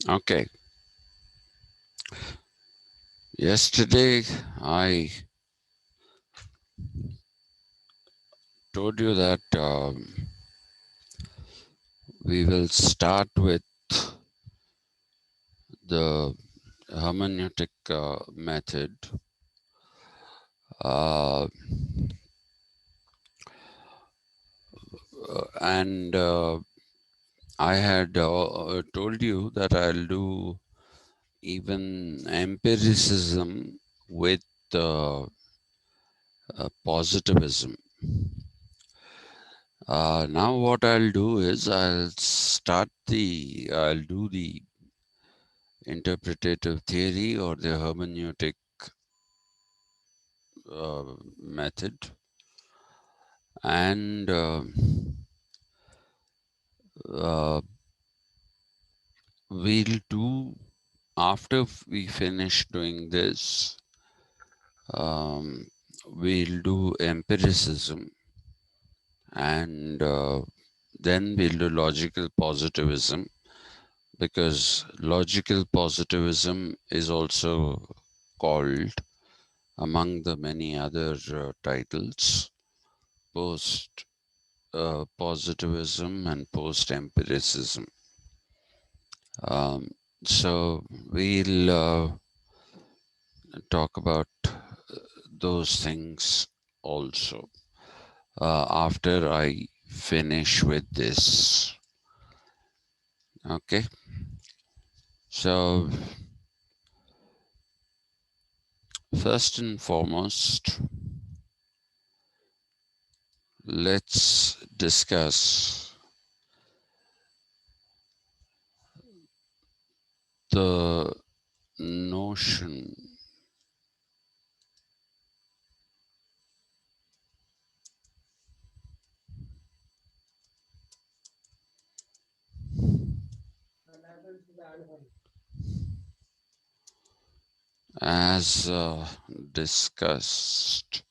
Okay. Yesterday, I told you that we will start with the hermeneutic method. Uh, and I had told you that I'll do even empiricism with positivism. Now what I'll do is I'll do the interpretative theory or the hermeneutic method, and uh, we'll do, after we finish doing this, um, we'll do empiricism, and then we'll do logical positivism, because logical positivism is also called, among the many other titles, post positivism and post empiricism. Um, so we'll talk about those things also after I finish with this. Okay, so first and foremost, let's discuss the notion as discussed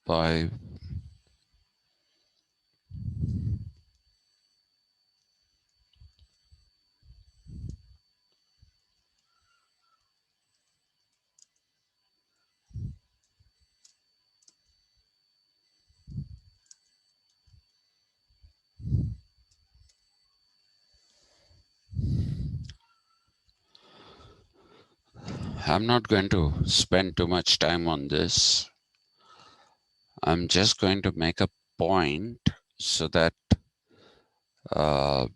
by I'm not going to spend too much time on this. I'm just going to make a point so that uh,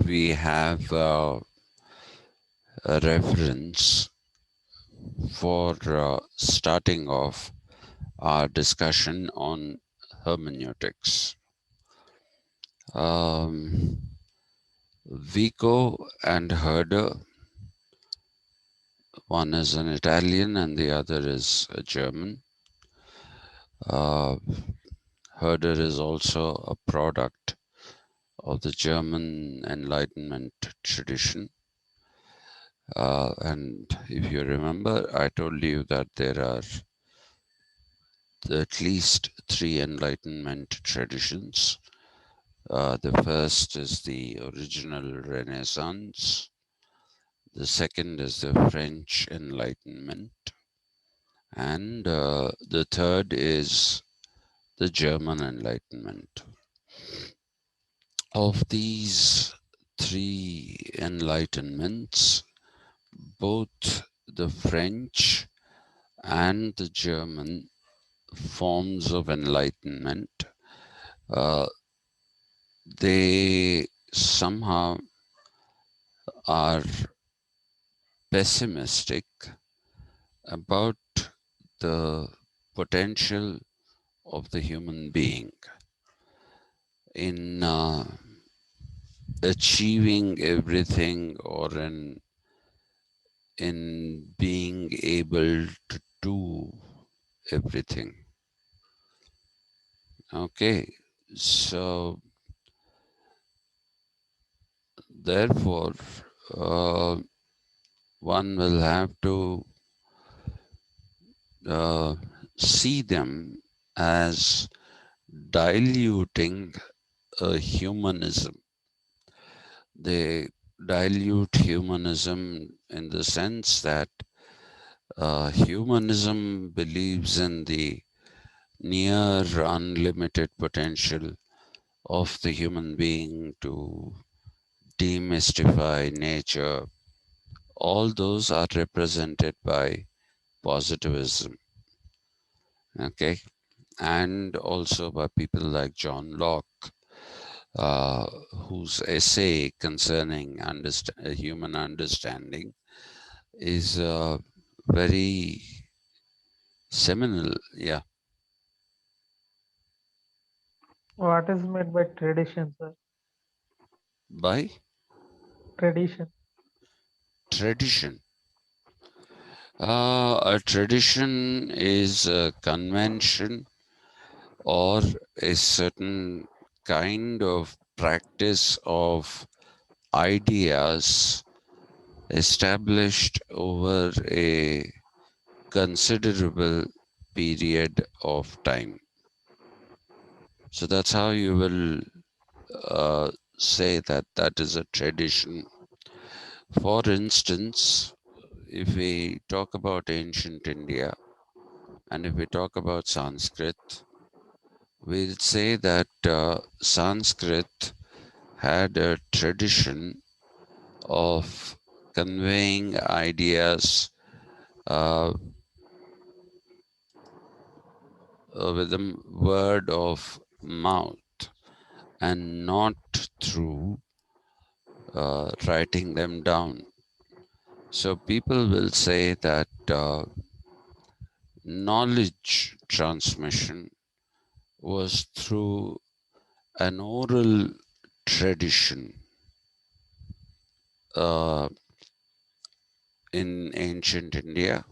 we have a reference for starting off our discussion on hermeneutics. Vico and Herder, one is an Italian and the other is a German. Uh, Herder is also a product of the German Enlightenment tradition. And if you remember, I told you that there are at least three Enlightenment traditions. The first is the original Renaissance. The second is the French Enlightenment. And the third is the German Enlightenment. Of these three Enlightenments, both the French and the German forms of enlightenment, uh, they somehow are pessimistic about the potential of the human being in achieving everything, or in being able to do everything. Okay, so Therefore, uh, one will have to uh, see them as diluting humanism. They dilute humanism in the sense that humanism believes in the near unlimited potential of the human being to demystify nature. All those are represented by positivism, okay, and also by people like John Locke, uh, whose essay concerning human understanding is very seminal. Yeah, What is meant by tradition, sir? by Tradition. tradition. A tradition is a convention or a certain kind of practice of ideas established over a considerable period of time. So that's how you will say that that is a tradition. For instance, if we talk about ancient India and if we talk about Sanskrit, we'll say that Sanskrit had a tradition of conveying ideas uh, with the word of mouth and not through writing them down. So people will say that knowledge transmission was through an oral tradition in ancient India.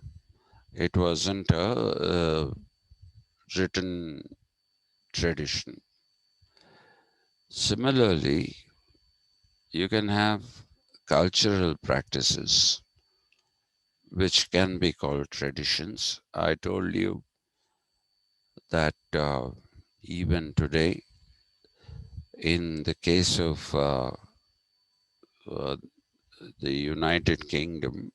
It wasn't a written tradition. Similarly, you can have cultural practices which can be called traditions. I told you that even today, in the case of uh, the United Kingdom,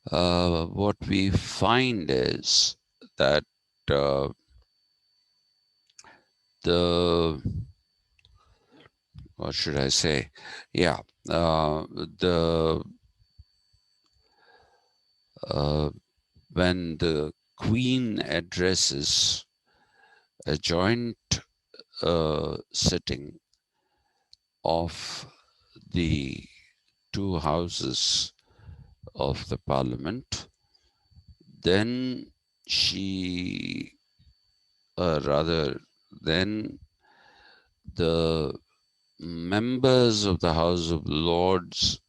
what we find is that uh, the what should I say? Yeah, the uh, when the Queen addresses a joint sitting of the two houses of the Parliament, then she, rather, then the members of the House of Lords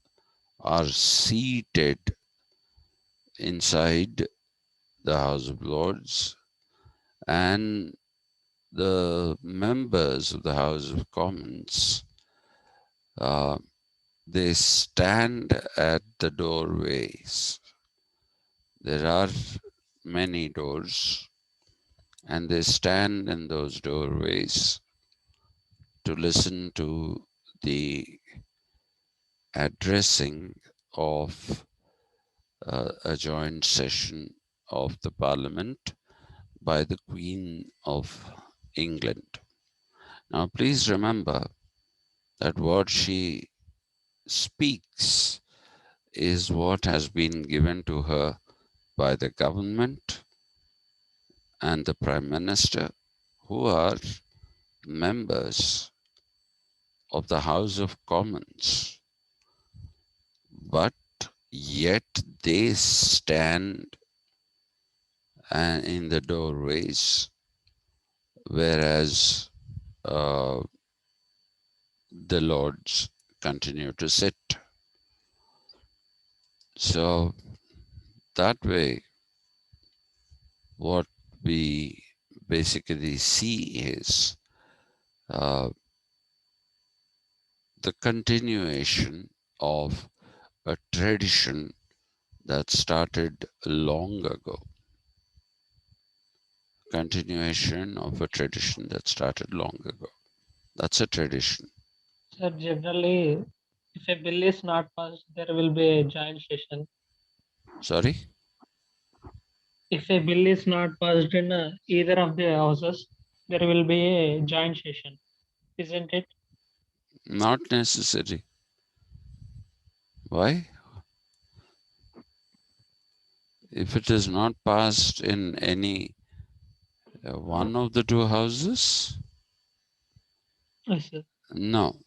are seated inside the House of Lords, and the members of the House of Commons, uh, they stand at the doorways. There are many doors, and they stand in those doorways to listen to the addressing of a joint session of the Parliament by the Queen of England. Now, please remember that what she speaks is what has been given to her by the government and the Prime Minister, who are members of the House of Commons, but yet they stand in the doorways, whereas uh, the lords continue to sit. So that way, what we basically see is uh, the continuation of a tradition that started long ago. Continuation of a tradition that started long ago. That's a tradition. Sir, generally, if a bill is not passed, there will be a joint session. Sorry? If a bill is not passed in either of the houses, there will be a joint session, isn't it? Not necessary. Why? If it is not passed in any one of the two houses, Yes, sir. no,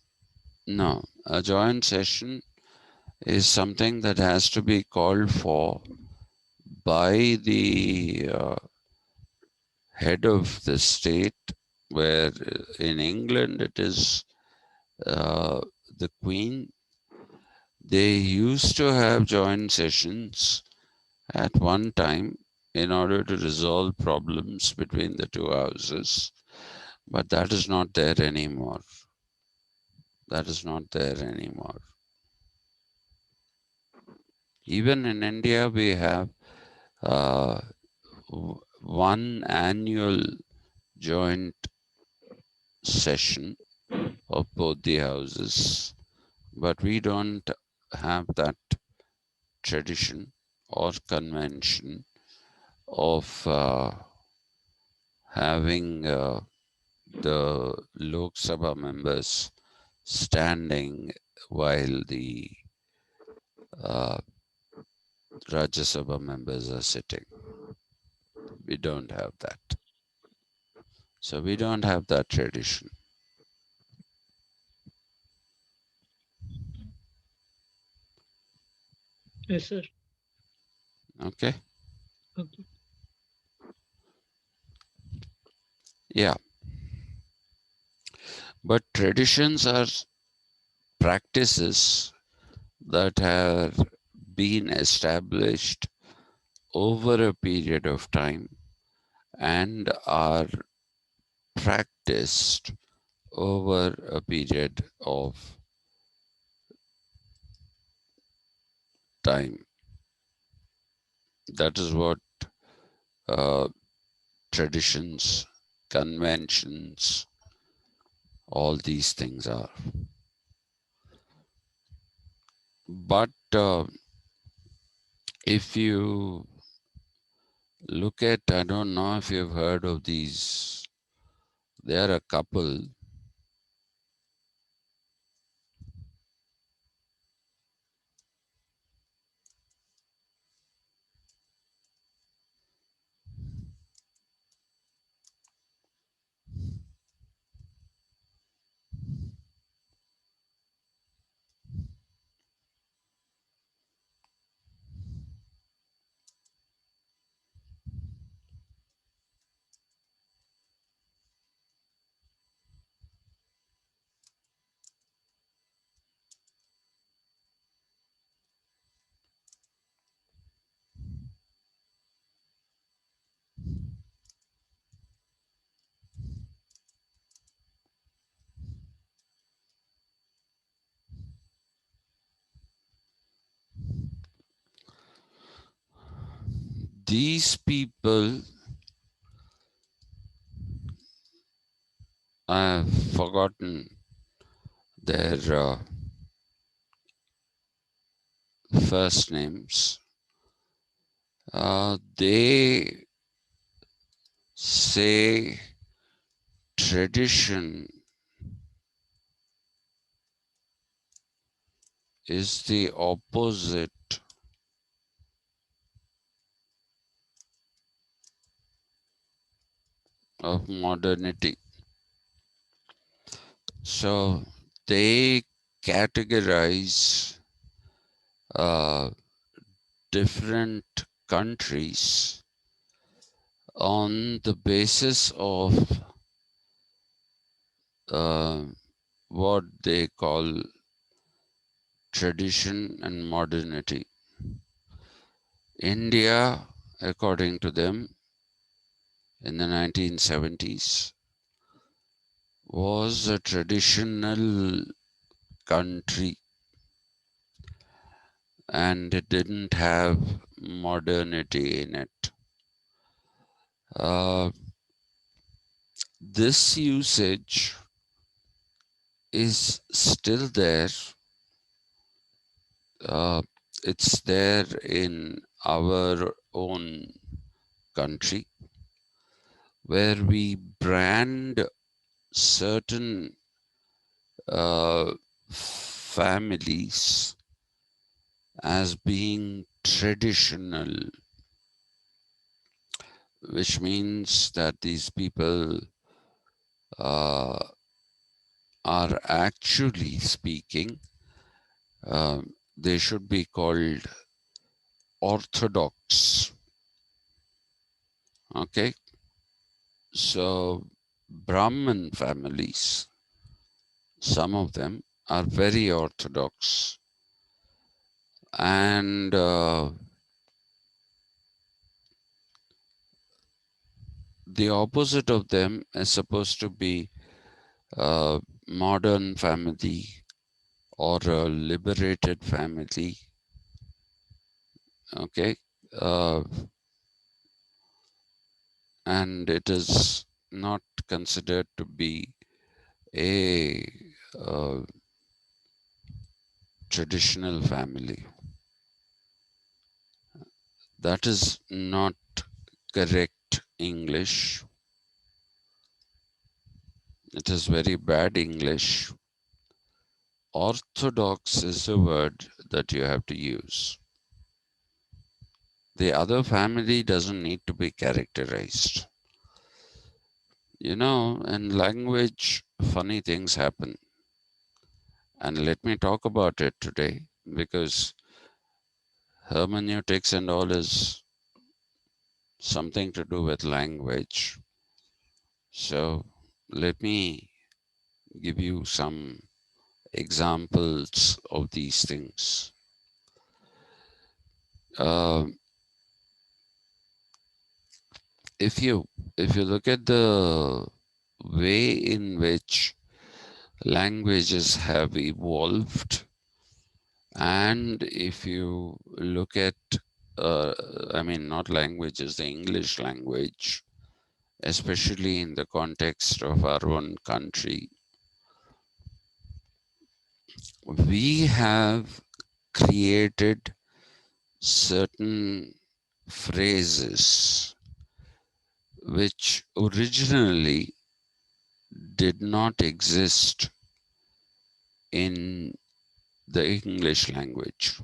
no. A joint session is something that has to be called for by the head of the state, where in England it is uh, the Queen. They used to have joint sessions at one time in order to resolve problems between the two houses, but that is not there anymore. That is not there anymore. Even in India, we have uh, one annual joint session of both the houses, but we don't have that tradition or convention of having the Lok Sabha members standing while the uh, Rajya Sabha members are sitting. We don't have that. So we don't have that tradition. Yes, sir. Okay? Okay. Yeah. But traditions are practices that have been established over a period of time and are practiced over a period of time. That is what uh, traditions, conventions, all these things are. But if you look at, I don't know if you've heard of these, there are a couple. These people, I've forgotten their first names. They say tradition is the opposite of modernity. So they categorize uh, different countries on the basis of uh, what they call tradition and modernity. India, according to them, in the 1970s, was a traditional country, and it didn't have modernity in it. Uh, this usage is still there. Uh, it's there in our own country, where we brand certain families as being traditional, which means that these people uh, are actually speaking, they should be called orthodox. Okay, so Brahmin families, some of them are very orthodox, and the opposite of them is supposed to be a modern family or a liberated family. Okay, uh, and it is not considered to be a uh, traditional family. That is not correct English. It is very bad English. Orthodox is a word that you have to use. The other family doesn't need to be characterized. You know, in language, funny things happen. And let me talk about it today because hermeneutics and all is something to do with language. So let me give you some examples of these things. Uh, if you look at the way in which languages have evolved, and if you look at I mean not languages, the English language, especially in the context of our own country, we have created certain phrases which originally did not exist in the English language.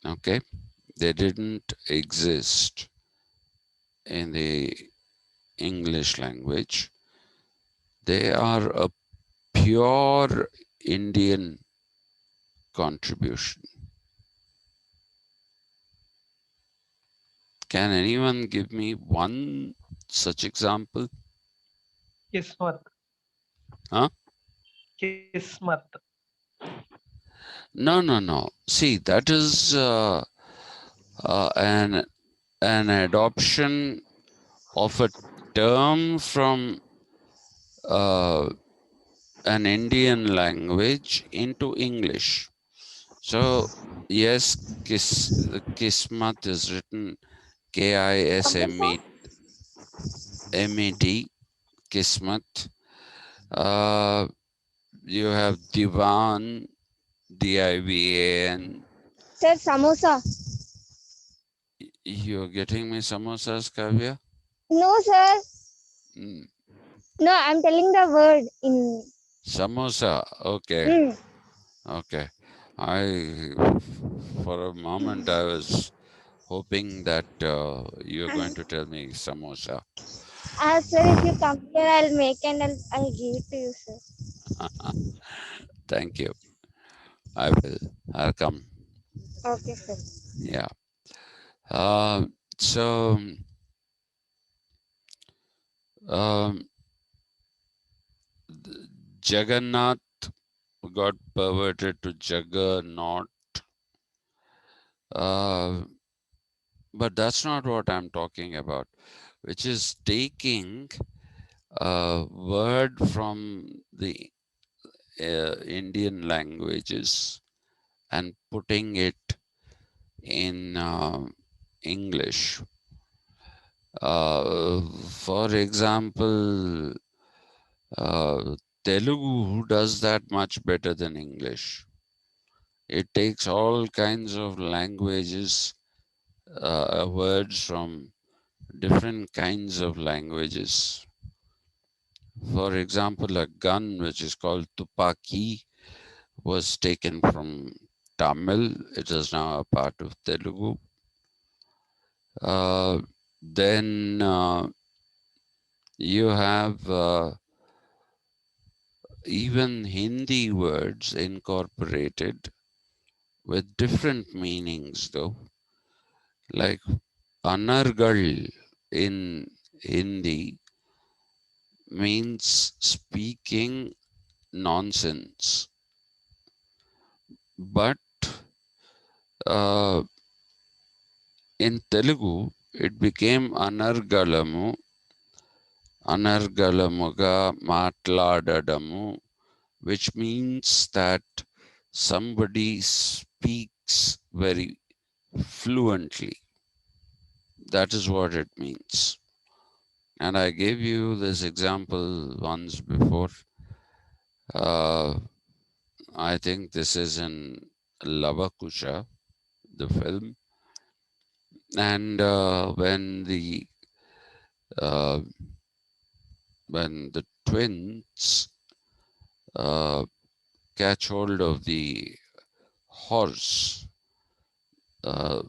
Okay, they didn't exist in the English language. They are a pure Indian contribution. Can anyone give me one such example? Kismat. Huh? Kismat. No, no, no. See, that is an adoption of a term from uh, an Indian language into English. So yes, kismat is written KISMET, kismat. Uh, you have divan, DIVAN. Sir, samosa. You're getting me samosas, Kavya? No, sir. Mm. No, I'm telling the word in. Samosa. Okay. Hmm. Okay. I, for a moment, I was hoping that you're going to tell me samosa. Sir, if you come here, I'll make and I'll give it to you, sir. Thank you. I will. I'll come. Okay, sir. Yeah. Uh, so, um, Jagannath got perverted to Juggernaut. Uh, but that's not what I'm talking about, which is taking a word from the Indian languages and putting it in English. For example, Telugu does that much better than English. It takes all kinds of languages, words from different kinds of languages. For example, a gun which is called tupaki was taken from Tamil. It is now a part of Telugu. Uh, then you have even Hindi words incorporated with different meanings, though. Like anargal in Hindi means speaking nonsense, but uh, in Telugu it became anargalamuga matladadamu, which means that somebody speaks very fluently. That is what it means. And I gave you this example once before. Uh, I think this is in Lavakusha, the film. And uh, when the twins uh, catch hold of the horse, uh,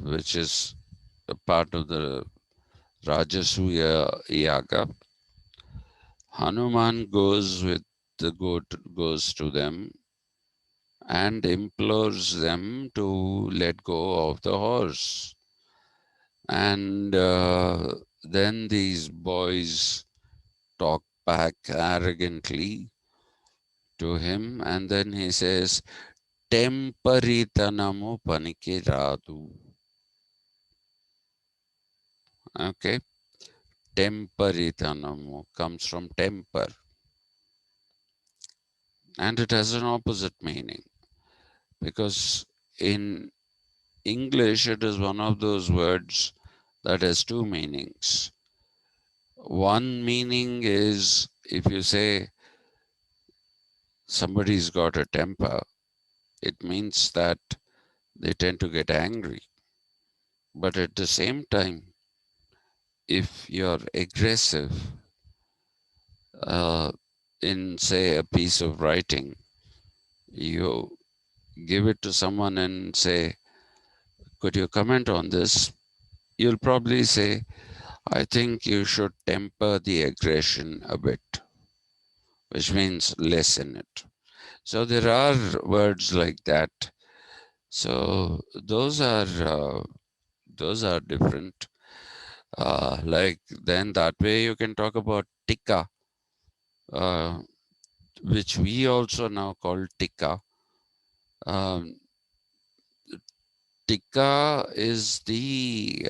which is a part of the Rajasuya Yaga, Hanuman goes to them and implores them to let go of the horse. And then these boys talk back arrogantly to him, and then he says, Temperitanamu paniki radu. Okay, temperitanamu comes from temper, and it has an opposite meaning, because in English it is one of those words that has two meanings. One meaning is if you say somebody's got a temper, it means that they tend to get angry. But at the same time, if you're aggressive uh, in, say, a piece of writing, you give it to someone and say, could you comment on this? You'll probably say, I think you should temper the aggression a bit, which means lessen it. So there are words like that. So those are different. Like then that way you can talk about tikka, uh, which we also now call tikka. Um, tikka is the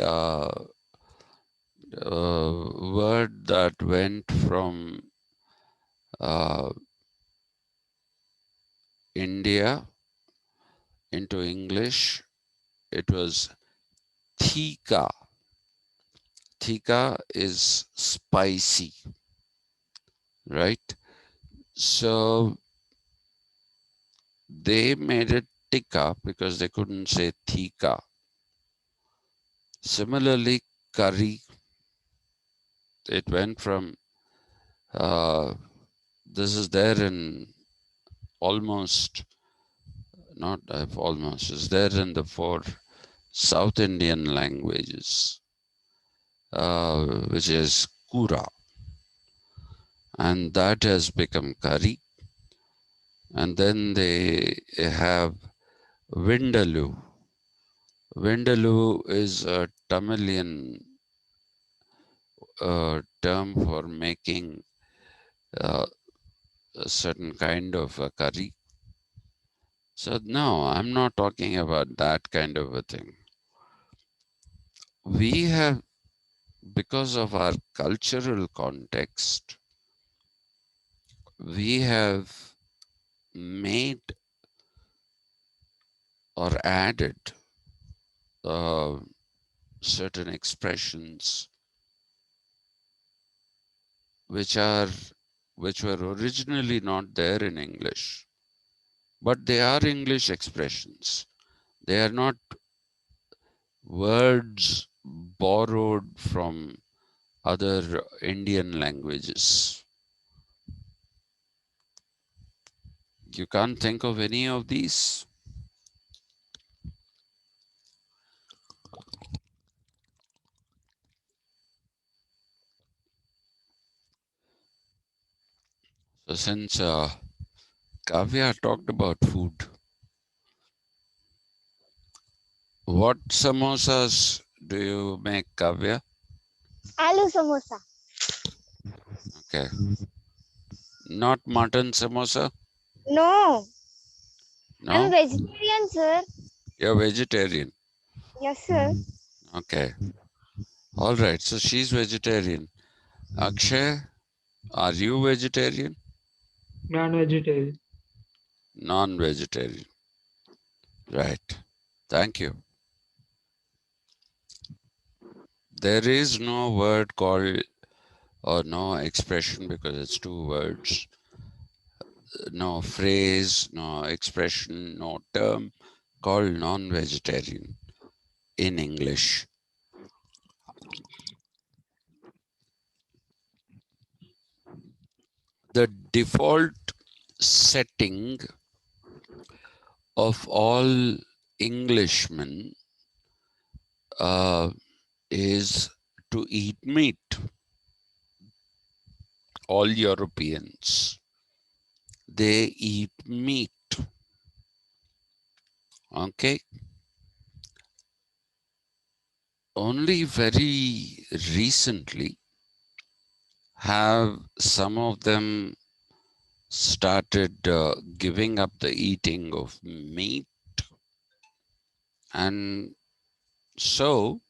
word that went from uh, India into English. It was thika. Thika is spicy, right? So they made it tikka because they couldn't say thika. Similarly, curry, it went from, uh, this is there in almost, not almost, is there in the four South Indian languages, which is kura, and that has become curry. And then they have vindaloo. Vindaloo is a Tamilian term for making uh, a certain kind of a curry. So no, I'm not talking about that kind of a thing. We have, because of our cultural context, we have made or added uh, certain expressions which are which were originally not there in English, but they are English expressions. They are not words borrowed from other Indian languages. You can't think of any of these? So since Kavya talked about food, what samosas do you make, Kavya? Aloo samosa. Okay. Not mutton samosa? No, I'm No? vegetarian, sir. You're vegetarian. Yes, sir. Okay. All right. So she's vegetarian. Akshay, are you vegetarian? Non-vegetarian. Non-vegetarian. Right. Thank you. There is no word called or no expression because it's two words. No phrase, no expression, no term called non-vegetarian in English. The default setting of all Englishmen uh, is to eat meat. All Europeans, they eat meat. Okay. Only very recently have some of them started giving up the eating of meat. And so,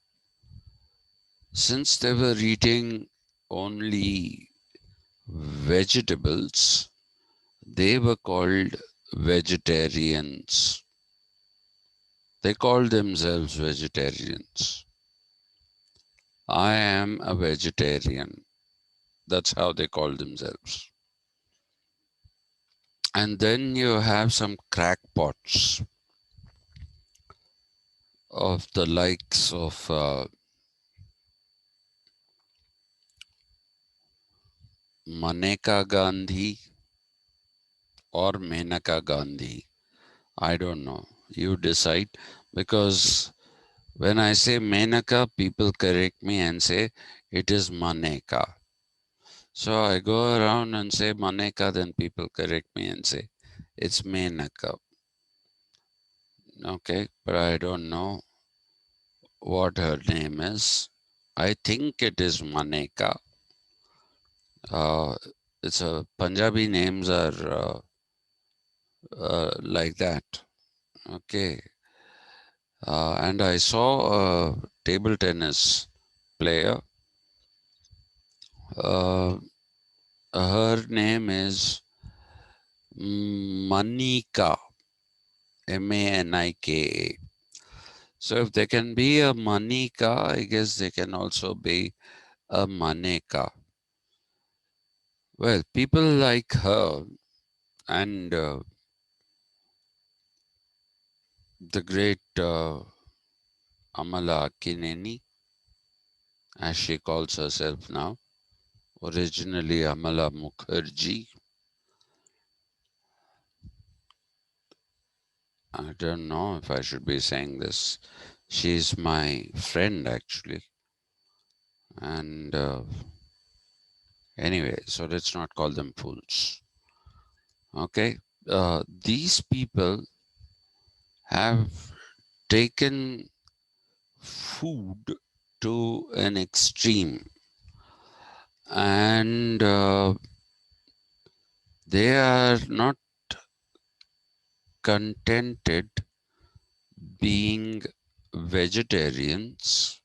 since they were eating only vegetables, they were called vegetarians. They called themselves vegetarians. I am a vegetarian. That's how they call themselves. And then you have some crackpots of the likes of Maneka Gandhi or Menaka Gandhi. I don't know. You decide. Because when I say Menaka, people correct me and say it is Maneka. So I go around and say Maneka, then people correct me and say it's Menaka. Okay, but I don't know what her name is. I think it is Maneka. Uh, it's a Punjabi names are like that. Okay, and I saw a table tennis player. Uh, her name is Manika, Manika. So if there can be a Manika, I guess there can also be a Maneka. Well, people like her and the great Amala Kineni, as she calls herself now, originally Amala Mukherjee. I don't know if I should be saying this. She's my friend actually. And anyway, so let's not call them fools. Okay. These people have taken food to an extreme and they are not contented being vegetarians.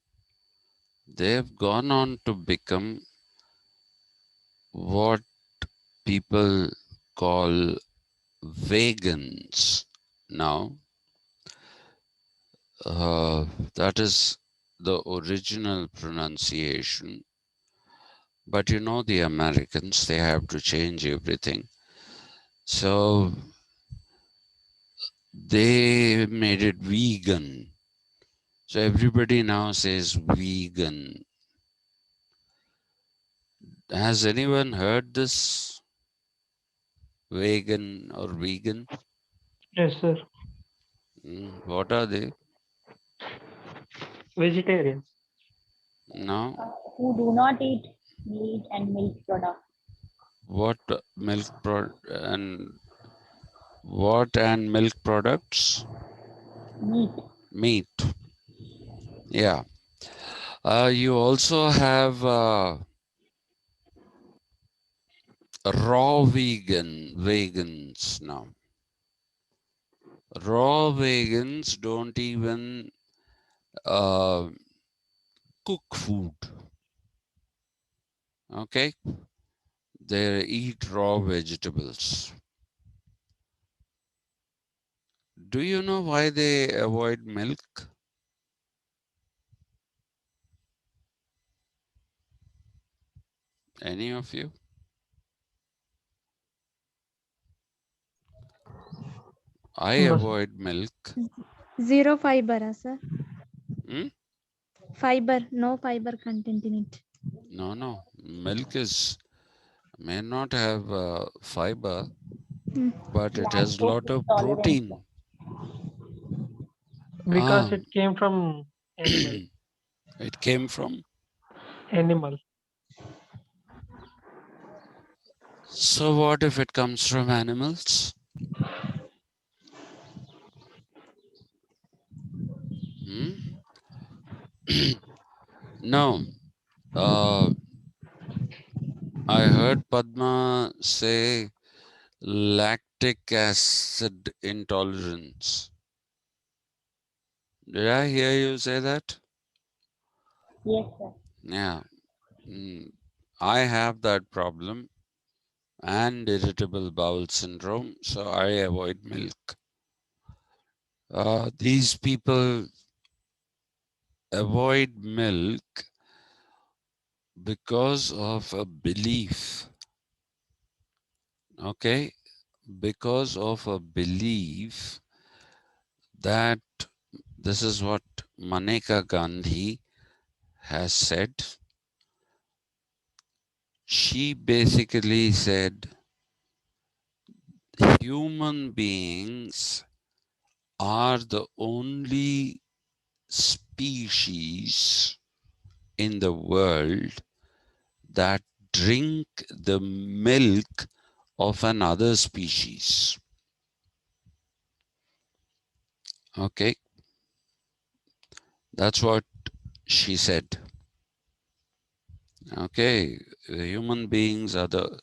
They have gone on to become what people call vegans now. That is the original pronunciation. But you know, the Americans, they have to change everything. So they made it vegan. So everybody now says vegan. Has anyone heard this? Vegan or vegan? Yes, sir. What are they? Vegetarians. No. Who do not eat meat and milk products. What milk products? Meat. Meat. Yeah. You also have raw vegans now. Raw vegans don't even uh, cook food. Okay, they eat raw vegetables. Do you know why they avoid milk? Any of you? I No, sir. avoid milk. Zero fiber, sir. Hmm? Fiber, no fiber content in it. No. Milk may not have fiber, but it has a Lactose lot of intolerance. protein. Because Ah, it came from animal. it came from. Animal. So what if it comes from animals? Hmm? No. I heard Padma say lactic acid intolerance. Did I hear you say that? Yes, sir. Yeah. I have that problem and irritable bowel syndrome, so I avoid milk. These people avoid milk because of a belief. Okay? Because of a belief that this is what Maneka Gandhi has said. She basically said human beings are the only species in the world that drink the milk of another species. Okay, that's what she said. Okay, human beings are the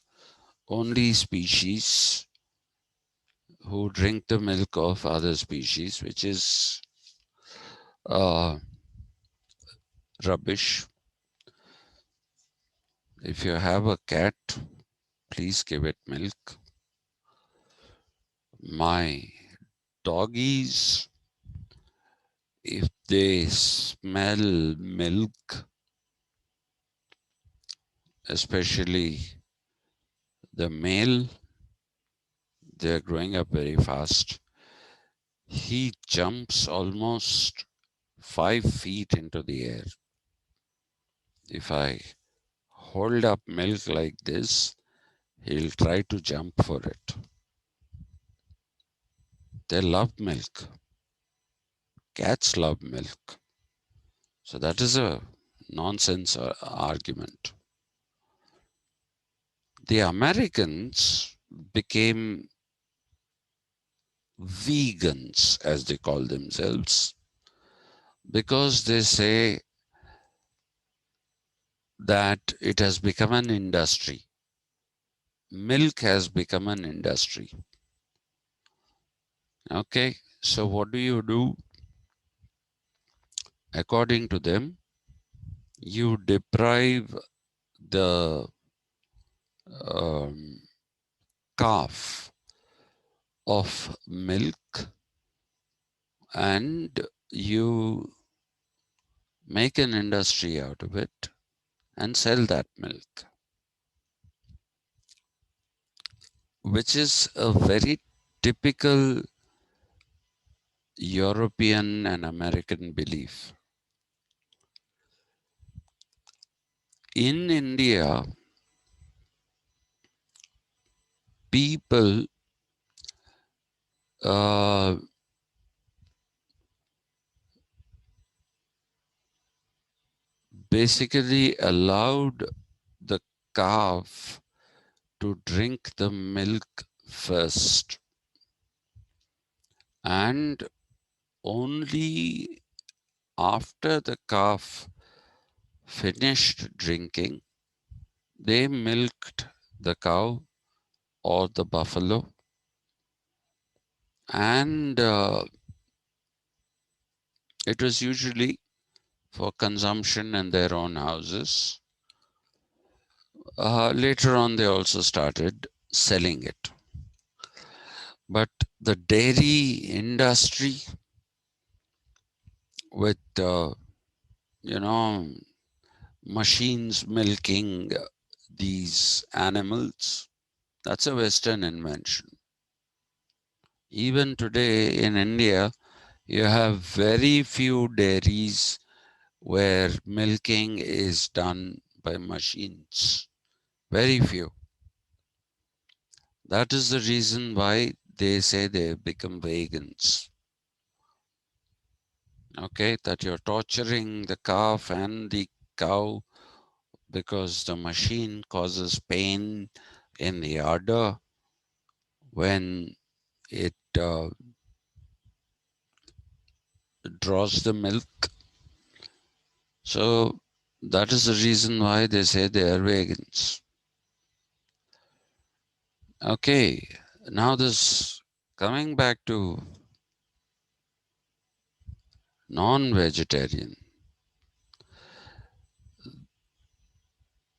only species who drink the milk of other species, which is rubbish. If you have a cat, please give it milk. My doggies, if they smell milk, especially the male, they're growing up very fast. He jumps almost 5 feet into the air. If I hold up milk like this, he'll try to jump for it. They love milk. Cats love milk. So that is a nonsense argument. The Americans became vegans, as they call themselves, because they say that it has become an industry. Milk has become an industry. Okay, so what do you do? According to them, you deprive the um, calf of milk and you make an industry out of it and sell that milk, which is a very typical European and American belief. In India, people uh, basically allowed the calf to drink the milk first, and only after the calf finished drinking, they milked the cow or the buffalo, and it was usually for consumption in their own houses. Later on, they also started selling it. But the dairy industry with, you know, machines milking these animals, that's a Western invention. Even today in India, you have very few dairies where milking is done by machines. Very few. That is the reason why they say they become vegans. Okay, that you're torturing the calf and the cow because the machine causes pain in the udder when it draws the milk. So that is the reason why they say they are vegans. Okay, now this coming back to non-vegetarian.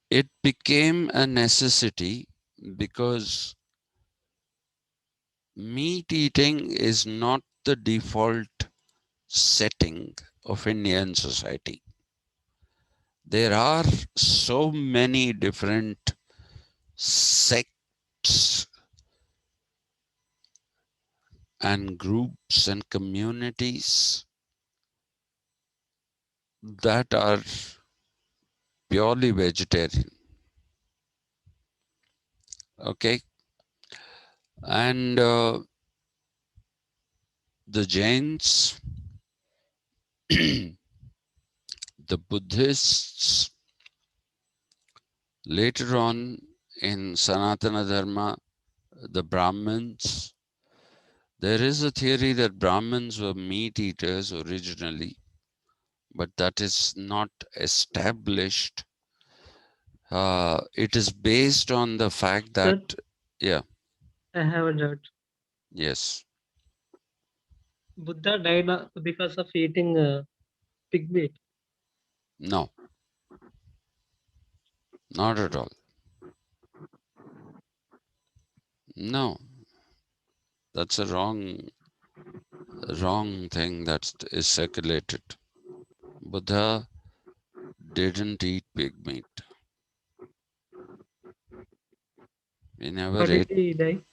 It became a necessity because meat eating is not the default setting of Indian society. There are so many different sects and groups and communities that are purely vegetarian. Okay, and the Jains, the Buddhists, later on in Sanatana Dharma, the Brahmins. There is a theory that Brahmins were meat eaters originally, but that is not established. It is based on the fact that, Sir, yeah, I have a doubt. yes, Buddha died because of eating pig meat. no, not at all. No, that's a wrong thing that is circulated. Buddha didn't eat pig meat. He never How did ate. he die?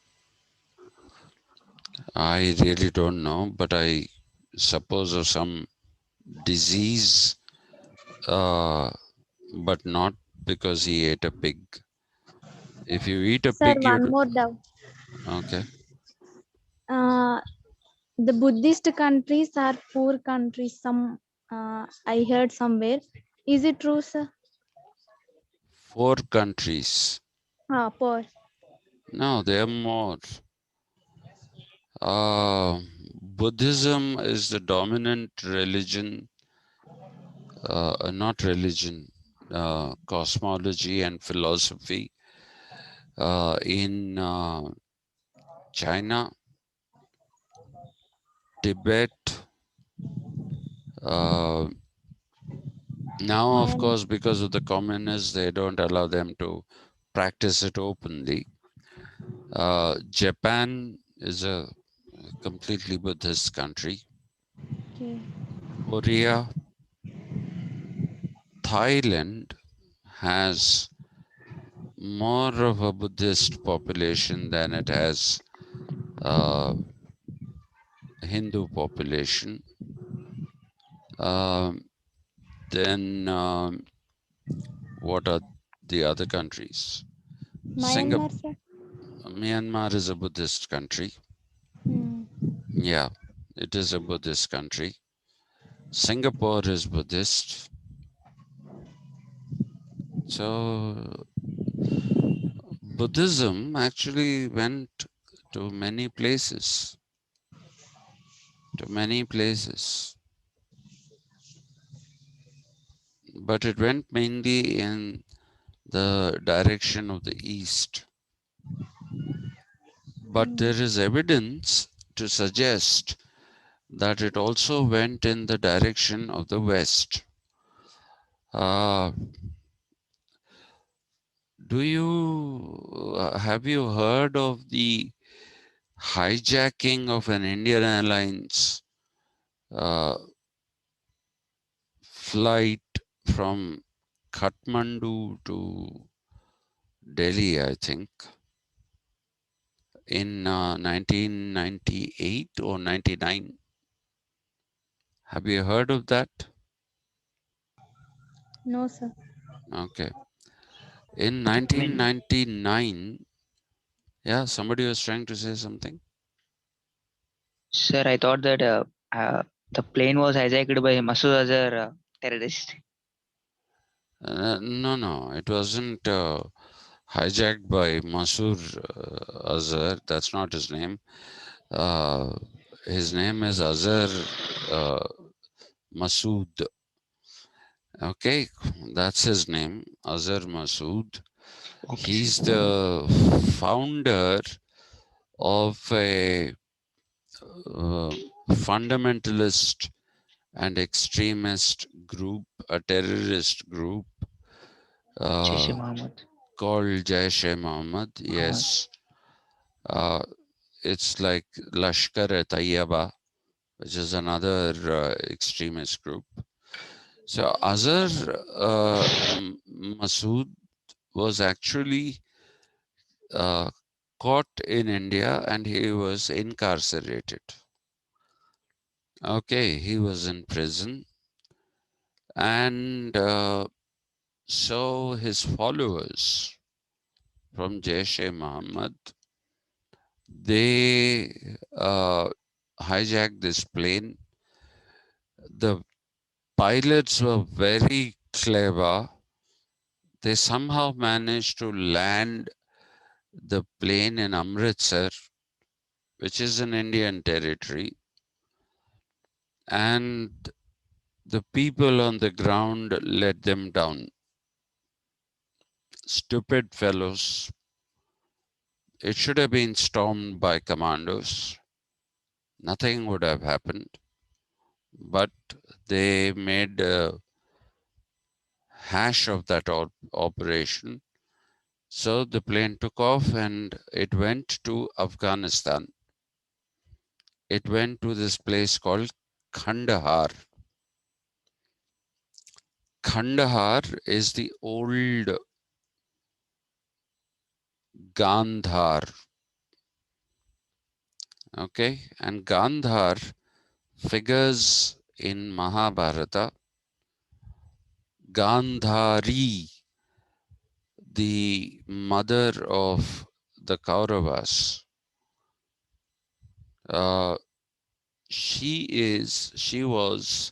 I really don't know, but I suppose of some disease, but not because he ate a pig. If you eat a Sir, pig, you one more doubt. okay. Uh, the Buddhist countries are poor countries. Some I heard somewhere. Is it true, sir? 4 countries. Poor. No, there are more. Uh, Buddhism is the dominant religion, not religion, cosmology and philosophy in China, Tibet. Uh, Now, of And course, because of the communists, they don't allow them to practice it openly. Japan is a completely Buddhist country. Okay. Korea, Thailand has more of a Buddhist population than it has uh, Hindu population. Um, then what are the other countries? Singapore, Myanmar, sir. Myanmar is a Buddhist country. Hmm. Yeah, it is a Buddhist country. Singapore is Buddhist. So Buddhism actually went to many places, but it went mainly in the direction of the east. But there is evidence to suggest that it also went in the direction of the west. Uh, have you heard of the hijacking of an Indian Airlines flight from Kathmandu to Delhi, I think, in 1998 or 99? Have you heard of that? No, sir. Okay. In I mean, 1999, yeah, somebody was trying to say something. sir, I thought that the plane was hijacked by Masood Azhar terrorist. No, it wasn't hijacked by Masood Azhar. That's not his name. His name is Azhar Masood. Okay, that's his name, Azhar Masood. Okay, sir. He's the founder of a fundamentalist and extremist group, a terrorist group Jaish uh, Mohammed. called Jaish-e-Mohammed. Mohammed. Yes, uh, it's like Lashkar-e-Taiba, which is another extremist group. So Azhar Masood was actually uh, caught in India and he was incarcerated. Okay, he was in prison, and so his followers from Jaish-e-Mohammed, they hijacked this plane. The pilots were very clever. They somehow managed to land the plane in Amritsar, which is an Indian territory, and the people on the ground let them down. Stupid fellows. It should have been stormed by commandos. Nothing would have happened. But they made a hash of that operation. So the plane took off and it went to Afghanistan. It went to this place called Kandahar. Kandahar is the old Gandhar. Okay, and Gandhar figures in Mahabharata. Gandhari, the mother of the Kauravas, uh, she was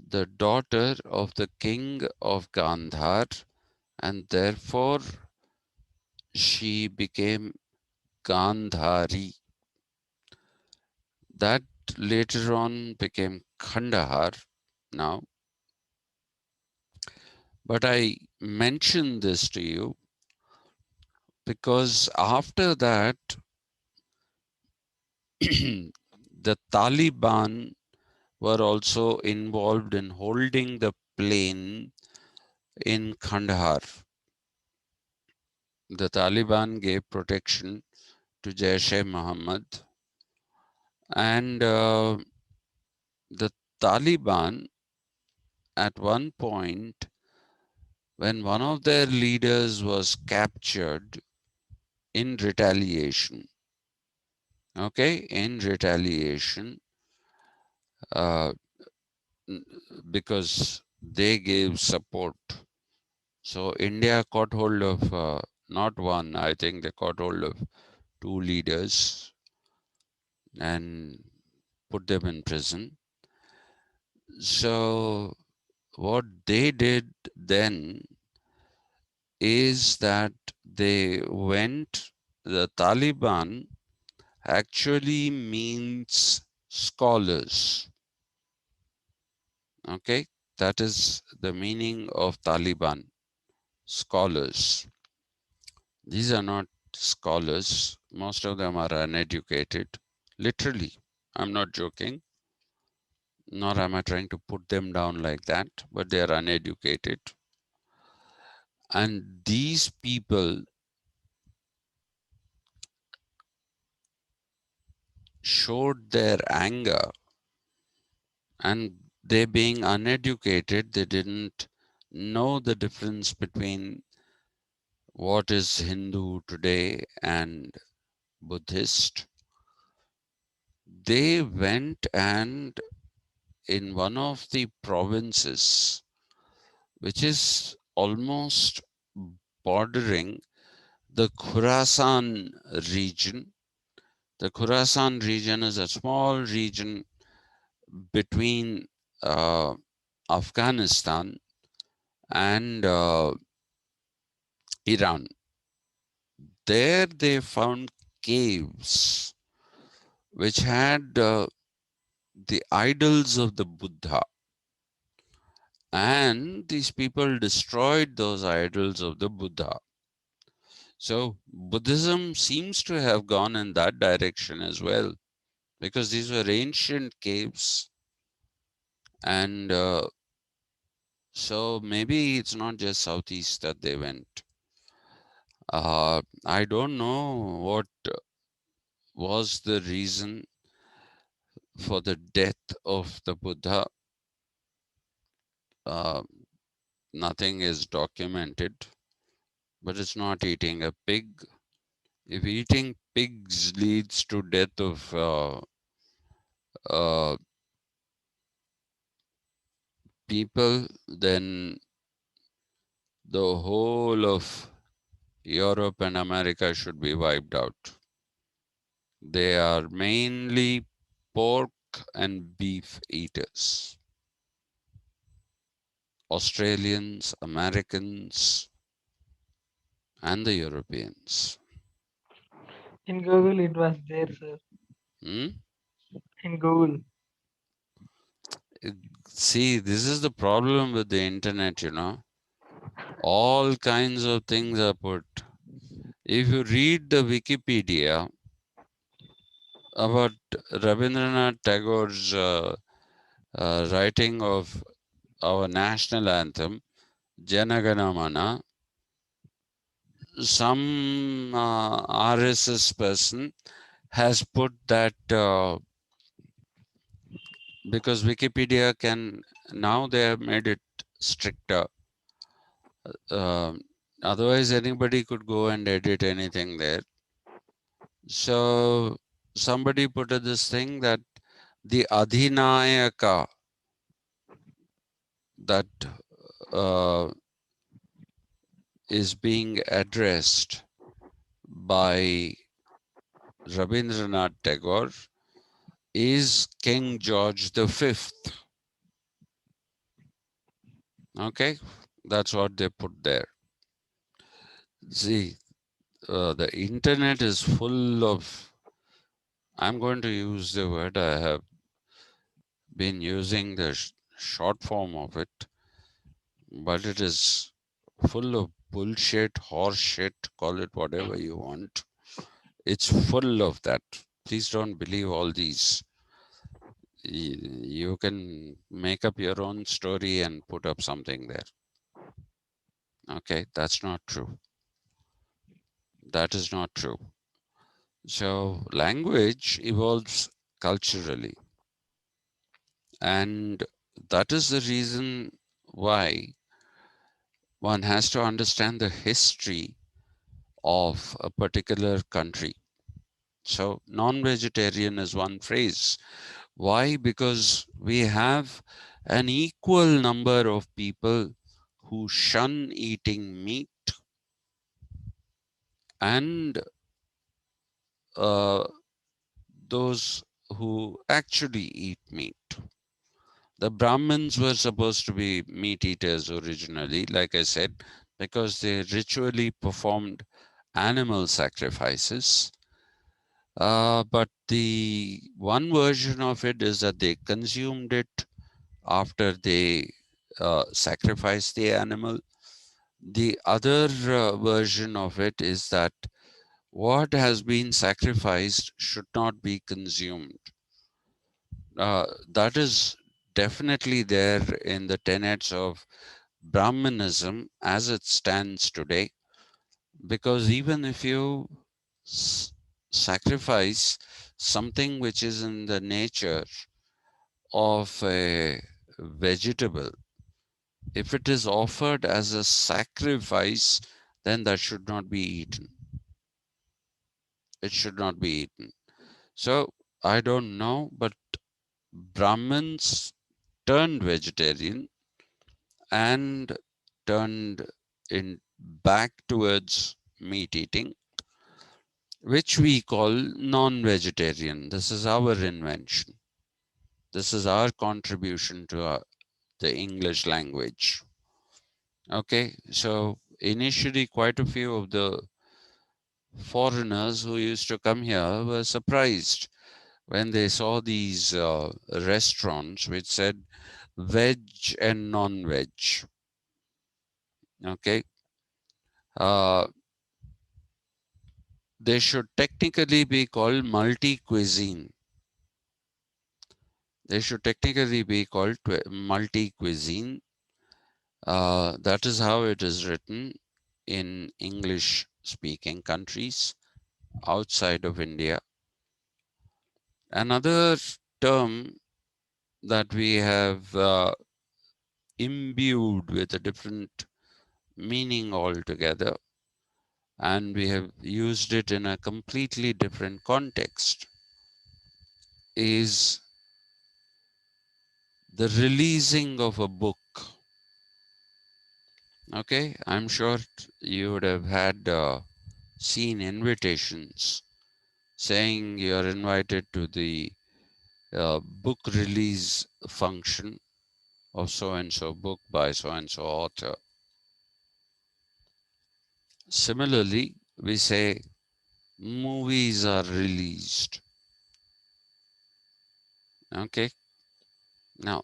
the daughter of the king of Gandhar, and therefore she became Gandhari. That later on became Kandahar now. But I mention this to you because after that, the Taliban were also involved in holding the plane in Kandahar. the Taliban gave protection to Jaish-e-Mohammed, and the Taliban at one point, when one of their leaders was captured in retaliation, in retaliation, uh, because they gave support. So India caught hold of not one, I think they caught hold of two leaders and put them in prison. So what they did then is that the Taliban actually means scholars. Okay, that is the meaning of Taliban, scholars. These are not scholars. Most of them are uneducated. Literally, I'm not joking, nor am I trying to put them down like that, but they are uneducated. And these people showed their anger, and they being uneducated, they didn't know the difference between what is Hindu today and Buddhist. They went and in one of the provinces, which is almost bordering the Khurasan region. The Khurasan region is a small region between Afghanistan and Iran. There they found caves which had the idols of the Buddha. And these people destroyed those idols of the Buddha. So Buddhism seems to have gone in that direction as well, because these were ancient caves. And so maybe it's not just Southeast that they went. I don't know what was the reason for the death of the Buddha. Uh, nothing is documented, but it's not eating a pig. If eating pigs leads to death of uh, people, then the whole of Europe and America should be wiped out. They are mainly pork and beef eaters. Australians, Americans, and the Europeans. In Google, it was there, sir. Hmm? In Google. See, this is the problem with the internet, you know. All kinds of things are put. If you read the Wikipedia about Rabindranath Tagore's writing of our national anthem, Jana Gana Mana, some RSS person has put that because Wikipedia can, now they have made it stricter. Otherwise, anybody could go and edit anything there. So somebody put this thing that the Adhinayaka that is being addressed by Rabindranath Tagore is King George V. Okay, that's what they put there. See, the internet is full of, I'm going to use the word, I have been using the short form of it, but it is full of bullshit, horse shit, call it whatever you want. It's full of that. Please don't believe all these. You can make up your own story and put up something there. Okay, that's not true. That is not true. So language evolves culturally, and that is the reason why one has to understand the history of a particular country. So non-vegetarian is one phrase. Why? Because we have an equal number of people who shun eating meat and uh, those who actually eat meat. The Brahmins were supposed to be meat eaters originally, like I said, because they ritually performed animal sacrifices. But the one version of it is that they consumed it after they sacrificed the animal. The other version of it is that what has been sacrificed should not be consumed. That is definitely there in the tenets of Brahmanism as it stands today, because even if you sacrifice something which is in the nature of a vegetable, if it is offered as a sacrifice, then that should not be eaten. It should not be eaten. So I don't know, but Brahmins turned vegetarian and turned in back towards meat eating, which we call non-vegetarian. This is our invention. This is our contribution to the English language. Okay, so initially quite a few of the foreigners who used to come here were surprised when they saw these restaurants which said veg and non-veg. Okay, uh, they should technically be called multi-cuisine. They should technically be called multi-cuisine. That is how it is written in English-speaking countries outside of India. Another term that we have imbued with a different meaning altogether, and we have used it in a completely different context, is the releasing of a book. Okay, I'm sure you would have had seen invitations saying you're invited to the book release function of so and so book by so and so author. Similarly, we say movies are released. Okay, now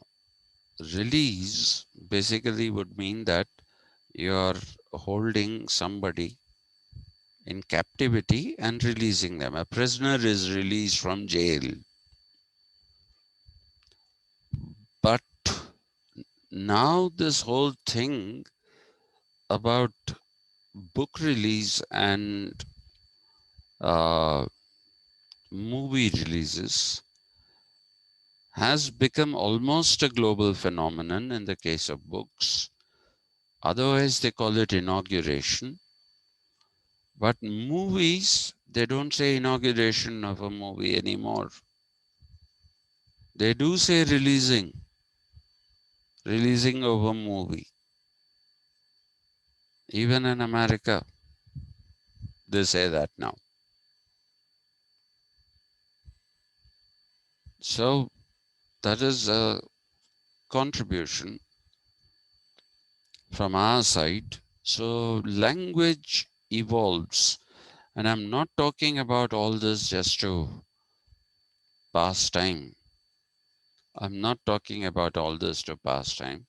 release basically would mean that you're holding somebody in captivity and releasing them. A prisoner is released from jail. But now this whole thing about book release and uh, movie releases has become almost a global phenomenon in the case of books. Otherwise, they call it inauguration. But movies, they don't say inauguration of a movie anymore. They do say releasing of a movie. Even in America, they say that now. So that is a contribution from our side. So language evolves. And I'm not talking about all this just to pass time. I'm not talking about all this to pass time.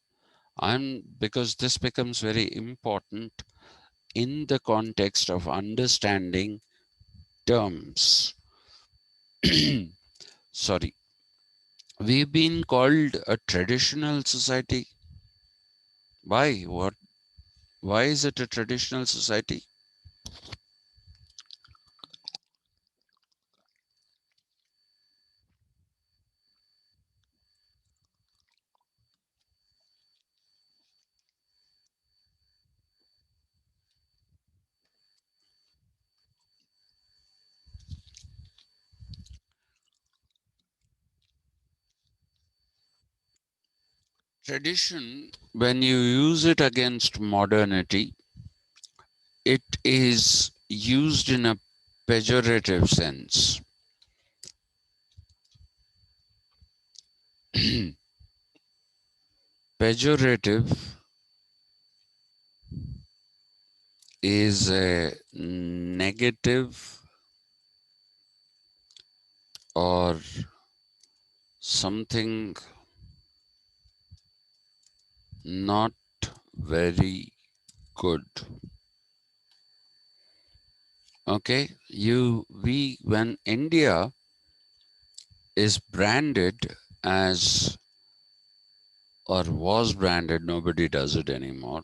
Because this becomes very important in the context of understanding terms. Sorry. We've been called a traditional society. Why? Why is it a traditional society? Tradition, when you use it against modernity, it is used in a pejorative sense. Pejorative is a negative or something not very good. Okay, when India is branded as, or was branded, nobody does it anymore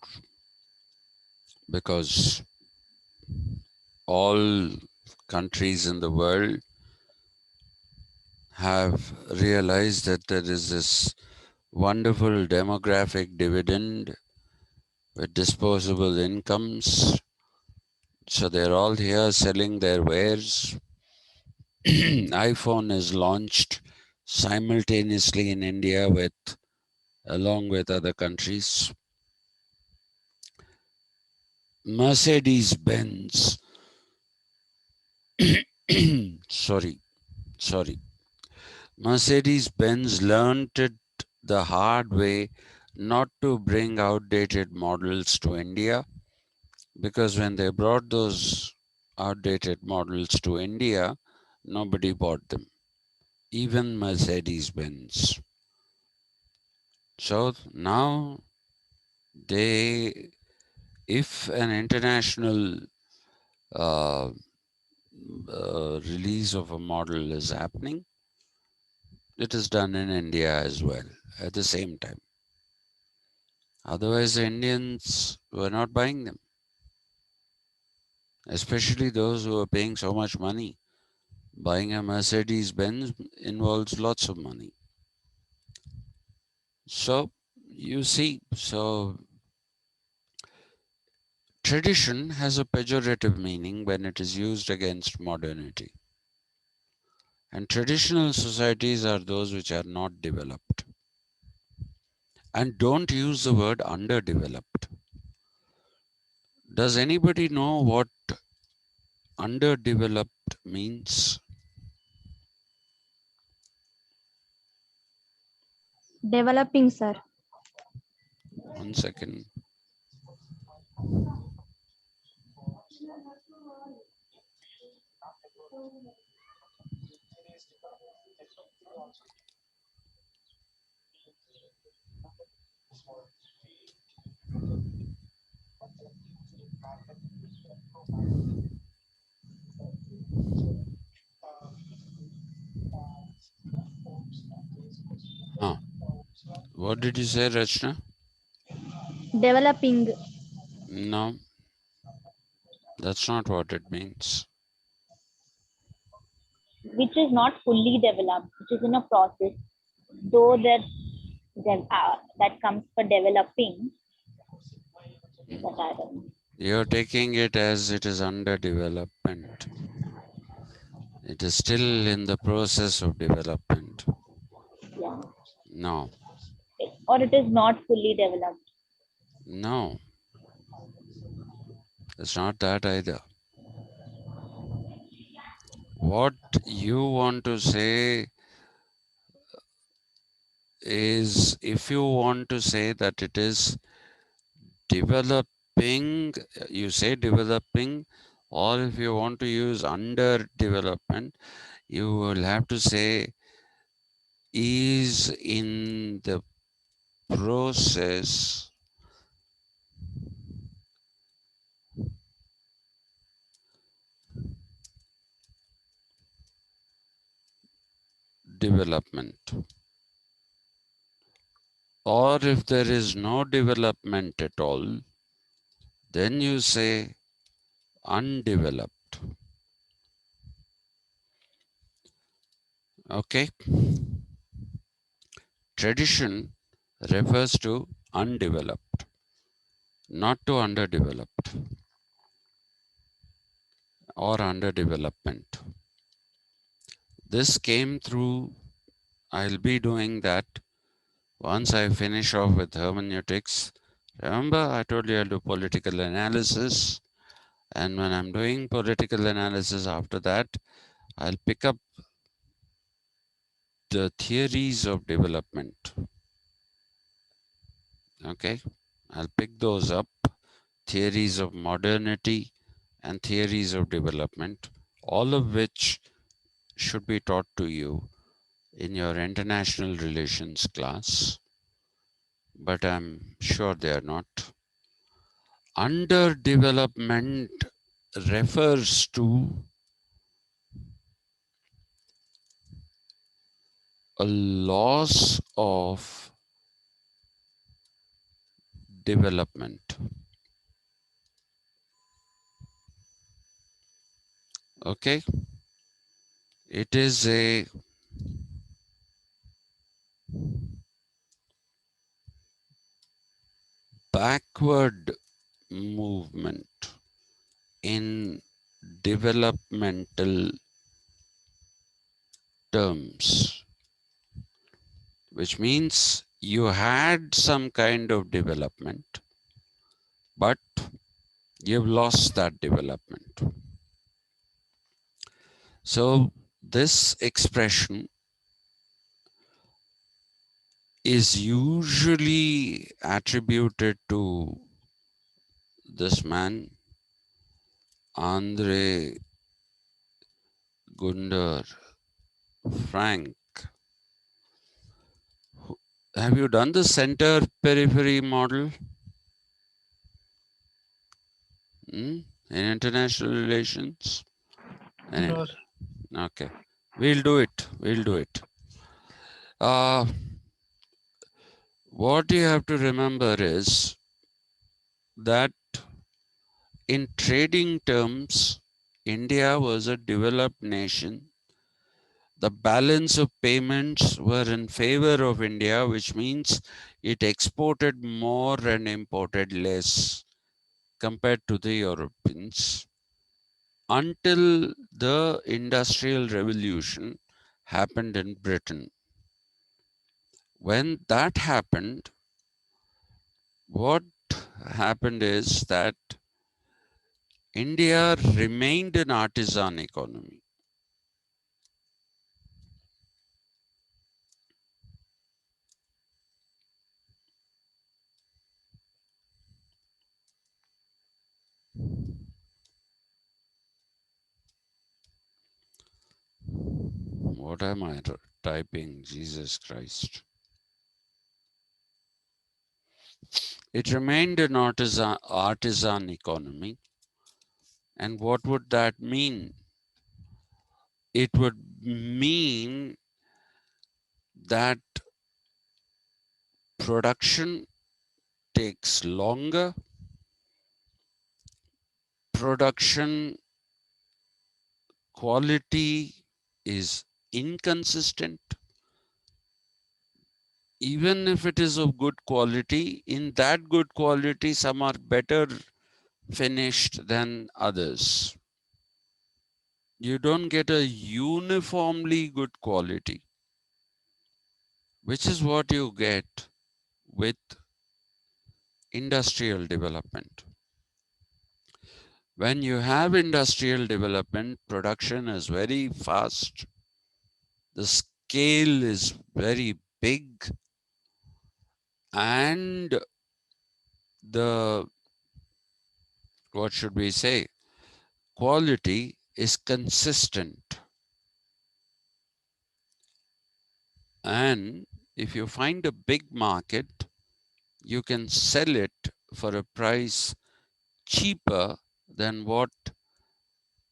because all countries in the world have realized that there is this wonderful demographic dividend with disposable incomes. So they're all here selling their wares. iPhone is launched simultaneously in India along with other countries. Mercedes Benz, sorry, Mercedes Benz learned it the hard way not to bring outdated models to India, because when they brought those outdated models to India, nobody bought them, even Mercedes Benz. So now if an international uh, release of a model is happening, it is done in India as well at the same time. Otherwise, the Indians were not buying them, especially those who are paying so much money. Buying a Mercedes Benz involves lots of money. So, you see, tradition has a pejorative meaning when it is used against modernity. And traditional societies are those which are not developed. And don't use the word underdeveloped. Does anybody know what underdeveloped means? Developing, sir. 1 second. Huh. What did you say, Rachna? Developing. No, that's not what it means. which is not fully developed, which is in a process. Though that comes for developing, but I don't know. You're taking it as it is under development. It is still in the process of development. Yeah. No, Or it is not fully developed. no, it's not that either. What you want to say is, if you want to say that it is developing, you say developing, or if you want to use under development, you will have to say is in the process development. Or if there is no development at all, then you say undeveloped. Okay? Tradition refers to undeveloped, not to underdeveloped or underdevelopment. This came through, I'll be doing that Once I finish off with hermeneutics, remember I told you I'll do political analysis. And when I'm doing political analysis after that, I'll pick up the theories of development. Okay, I'll pick those up, theories of modernity and theories of development, all of which should be taught to you in your international relations class, but I'm sure they are not. Underdevelopment refers to a loss of development. Okay, it is a backward movement in developmental terms, which means you had some kind of development, but you've lost that development. So this expression is usually attributed to this man, Andre Gunder Frank. Have you done the center periphery model in international relations? No, Anyway, sir. okay, we'll do it. We'll do it. What you have to remember is that in trading terms, India was a developed nation. The balance of payments were in favor of India, which means it exported more and imported less compared to the Europeans until the Industrial Revolution happened in Britain. When that happened, what happened is that India remained an artisan economy. What am I typing? Jesus Christ. It remained an artisan economy. And what would that mean? It would mean that production takes longer, production quality is inconsistent. Even if it is of good quality, in that good quality, some are better finished than others. You don't get a uniformly good quality, which is what you get with industrial development. When you have industrial development, production is very fast, the scale is very big, and the, what should we say, quality is consistent. And if you find a big market, you can sell it for a price cheaper than what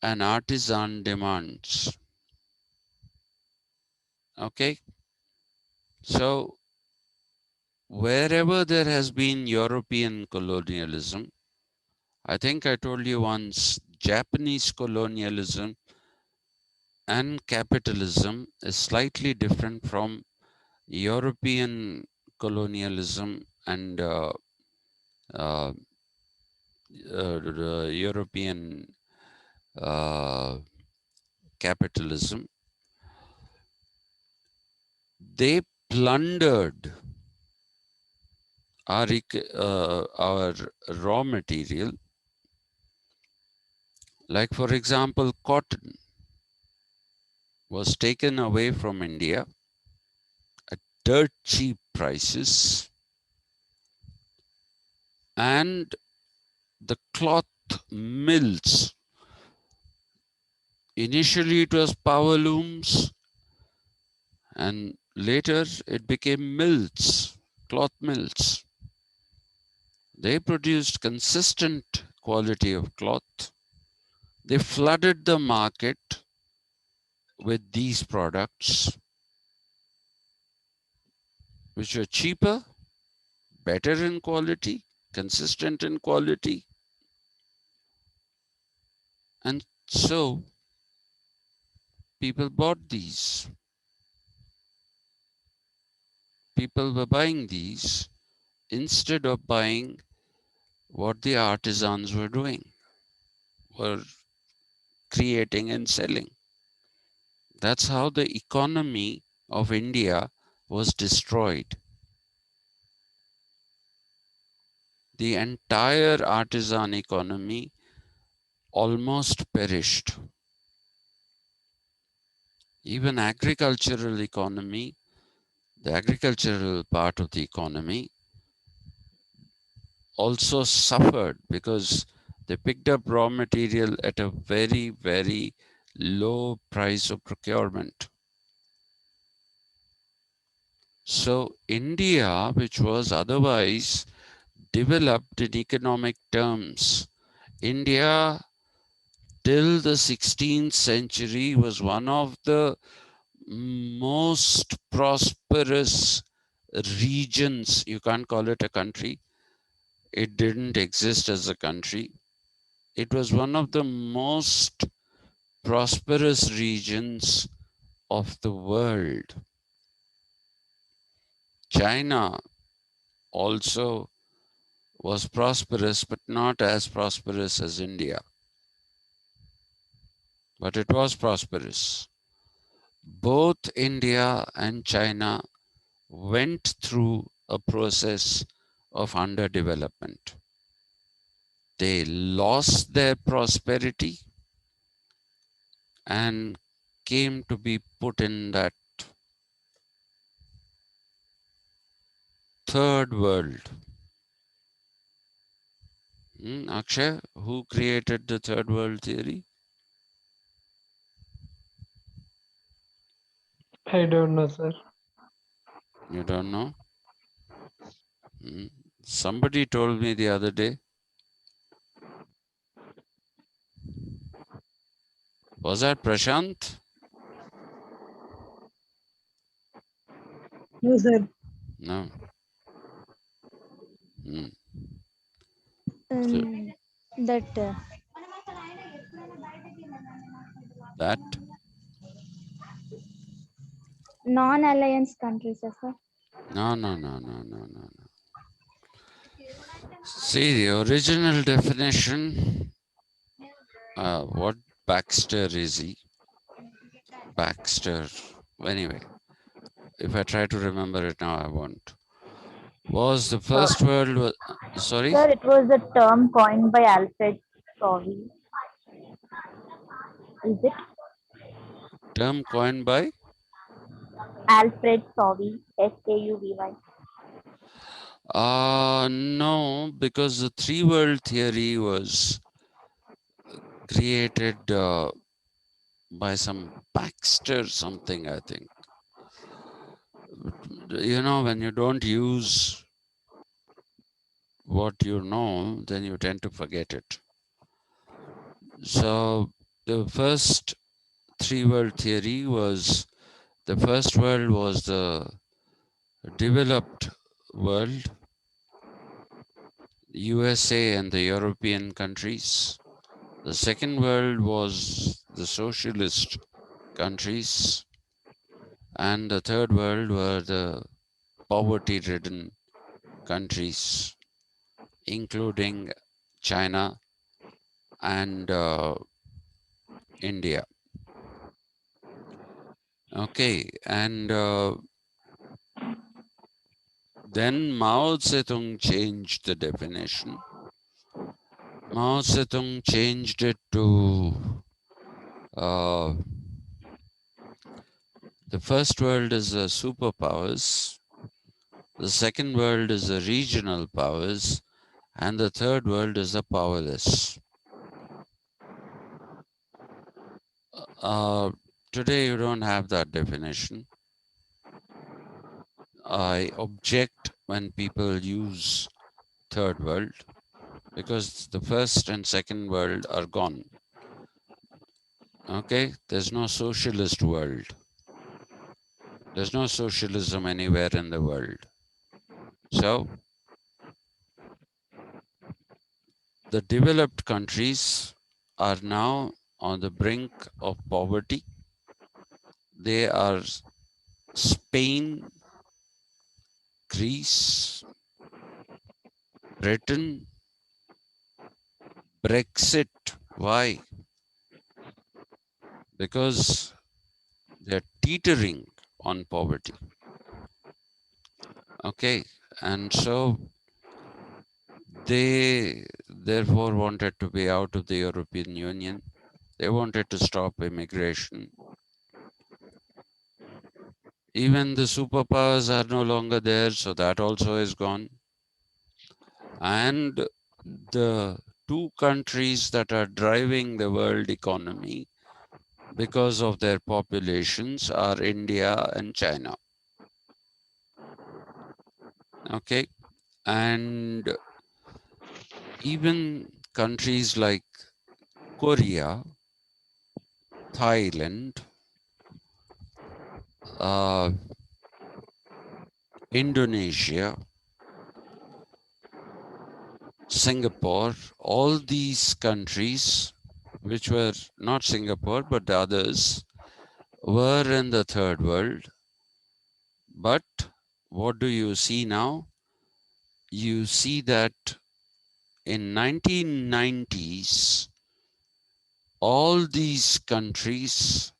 an artisan demands. Okay, so wherever there has been European colonialism, I think I told you once, Japanese colonialism and capitalism is slightly different from European colonialism and uh, European uh, capitalism. They plundered our raw material, like for example, cotton was taken away from India at dirt cheap prices, and the cloth mills, initially it was power looms, and later it became mills, cloth mills. They produced consistent quality of cloth. They flooded the market with these products, which were cheaper, better in quality, consistent in quality. And so people bought these. People were buying these instead of buying what the artisans were doing, were creating and selling. That's how the economy of India was destroyed. The entire artisan economy almost perished. Even agricultural economy, the agricultural part of the economy also suffered because they picked up raw material at a very, very low price of procurement. So India, which was otherwise developed in economic terms, India till the 16th century was one of the most prosperous regions. You can't call it a country. It didn't exist as a country. It was one of the most prosperous regions of the world. China also was prosperous, but not as prosperous as India. But it was prosperous. Both India and China went through a process of underdevelopment. They lost their prosperity and came to be put in that third world. Akshay, who created the third world theory? I don't know, sir. You don't know? Somebody told me the other day. Was that Prashant? No, sir. No. Hmm. So That that non-alliance countries, sir. no. See, the original definition, what Baxter is he? Baxter. Anyway, if I try to remember it now, I won't. Was the first world war, sorry? Sir, it was a term coined by Alfred Sauvy. Is it? Term coined by? Alfred Sauvy, Sauvy. No, because the three world theory was created by some Baxter something, I think. You know, when you don't use what you know, then you tend to forget it. So the first three world theory was, the first world was the developed world, USA and the European countries. The second world was the socialist countries. And the third world were the poverty-ridden countries, including China and India. Okay, and Then Mao Zedong changed the definition. Mao Zedong changed it to the first world is the superpowers, the second world is the regional powers, and the third world is the powerless. Uh, Today you don't have that definition. I object when people use third world because the first and second world are gone. Okay, there's no socialist world. There's no socialism anywhere in the world. So the developed countries are now on the brink of poverty. They are Spain, Greece, Britain, Brexit. Why? Because they're teetering on poverty. Okay, and so they therefore wanted to be out of the European Union. They wanted to stop immigration. Even the superpowers are no longer there, so that also is gone. And the two countries that are driving the world economy because of their populations are India and China. Okay, and even countries like Korea, Thailand, uh, Indonesia, Singapore, all these countries, which were not Singapore but the others, were in the third world. But what do you see now? You see that in 1990s, all these countries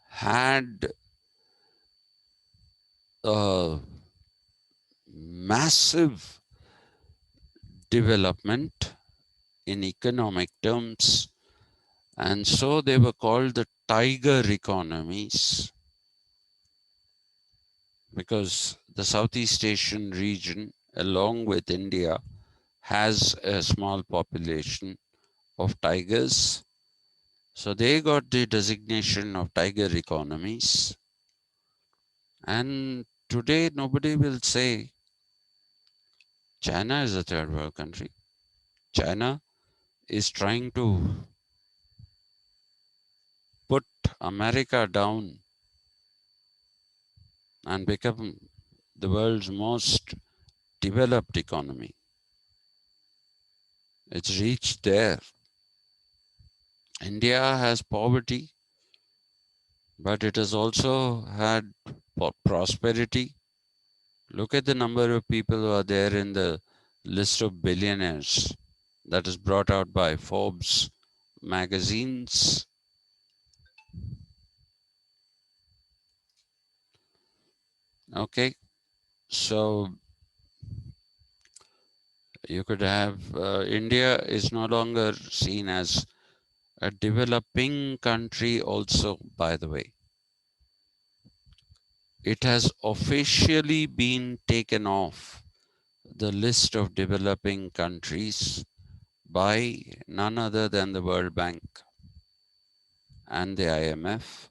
had a massive development in economic terms, and so they were called the tiger economies because the Southeast Asian region, along with India, has a small population of tigers. So they got the designation of tiger economies. And today, nobody will say China is a third world country. China is trying to put America down and become the world's most developed economy. It's reached there. India has poverty, but it has also had prosperity. Look at the number of people who are there in the list of billionaires that is brought out by Forbes magazines. Okay, so you could have India is no longer seen as a developing country also, by the way. It has officially been taken off the list of developing countries by none other than the World Bank and the IMF.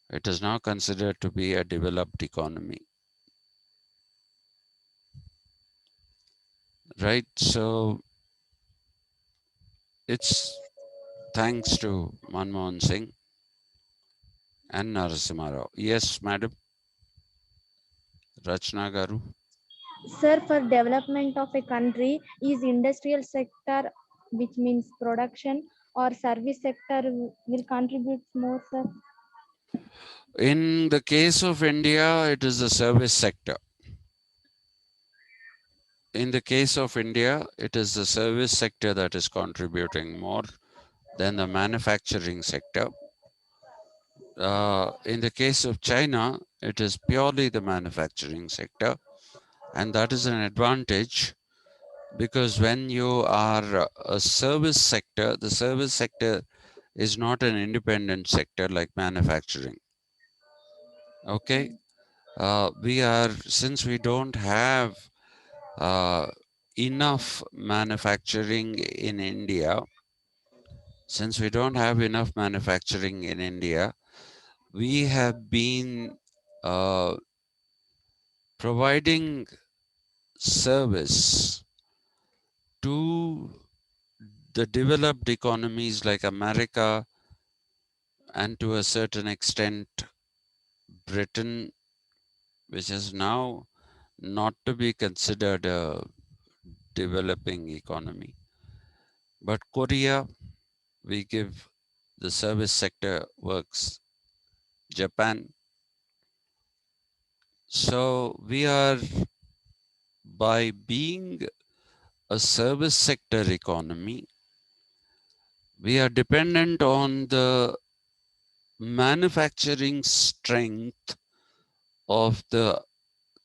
It is now considered to be a developed economy. Right? So it's thanks to Manmohan Singh and Narasimha Rao. Yes, madam. Rachna Garu. Sir, for development of a country, is industrial sector, which means production, or service sector will contribute more, sir? In the case of India, it is the service sector. In the case of India, it is the service sector that is contributing more than the manufacturing sector. In the case of China, it is purely the manufacturing sector. And that is an advantage because when you are a service sector, the service sector is not an independent sector like manufacturing. Okay. Since we don't have enough manufacturing in India, we have been providing service to the developed economies like America and to a certain extent Britain, which is now not to be considered a developing economy. But Korea, we give the service sector works. Japan. So we are, by being a service sector economy, we are dependent on the manufacturing strength of the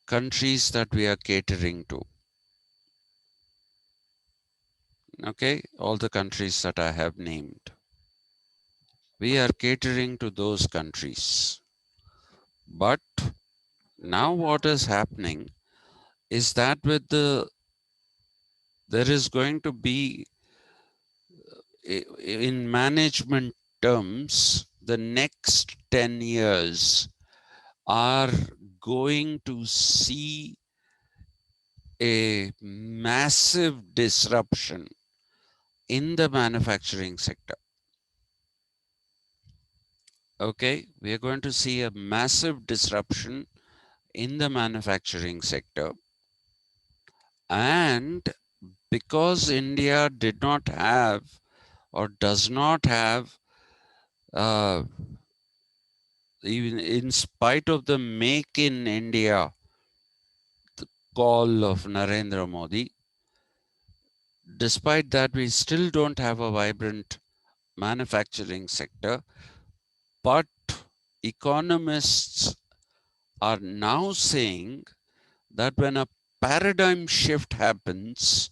countries that we are catering to. Okay, all the countries that I have named. We are catering to those countries. But now what is happening is that there is going to be, in management terms, the next 10 years are going to see a massive disruption in the manufacturing sector. Okay, we are going to see a massive disruption in the manufacturing sector. And because India did not have or does not have, even in spite of the Make in India call of Narendra Modi, despite that, we still don't have a vibrant manufacturing sector. But economists are now saying that when a paradigm shift happens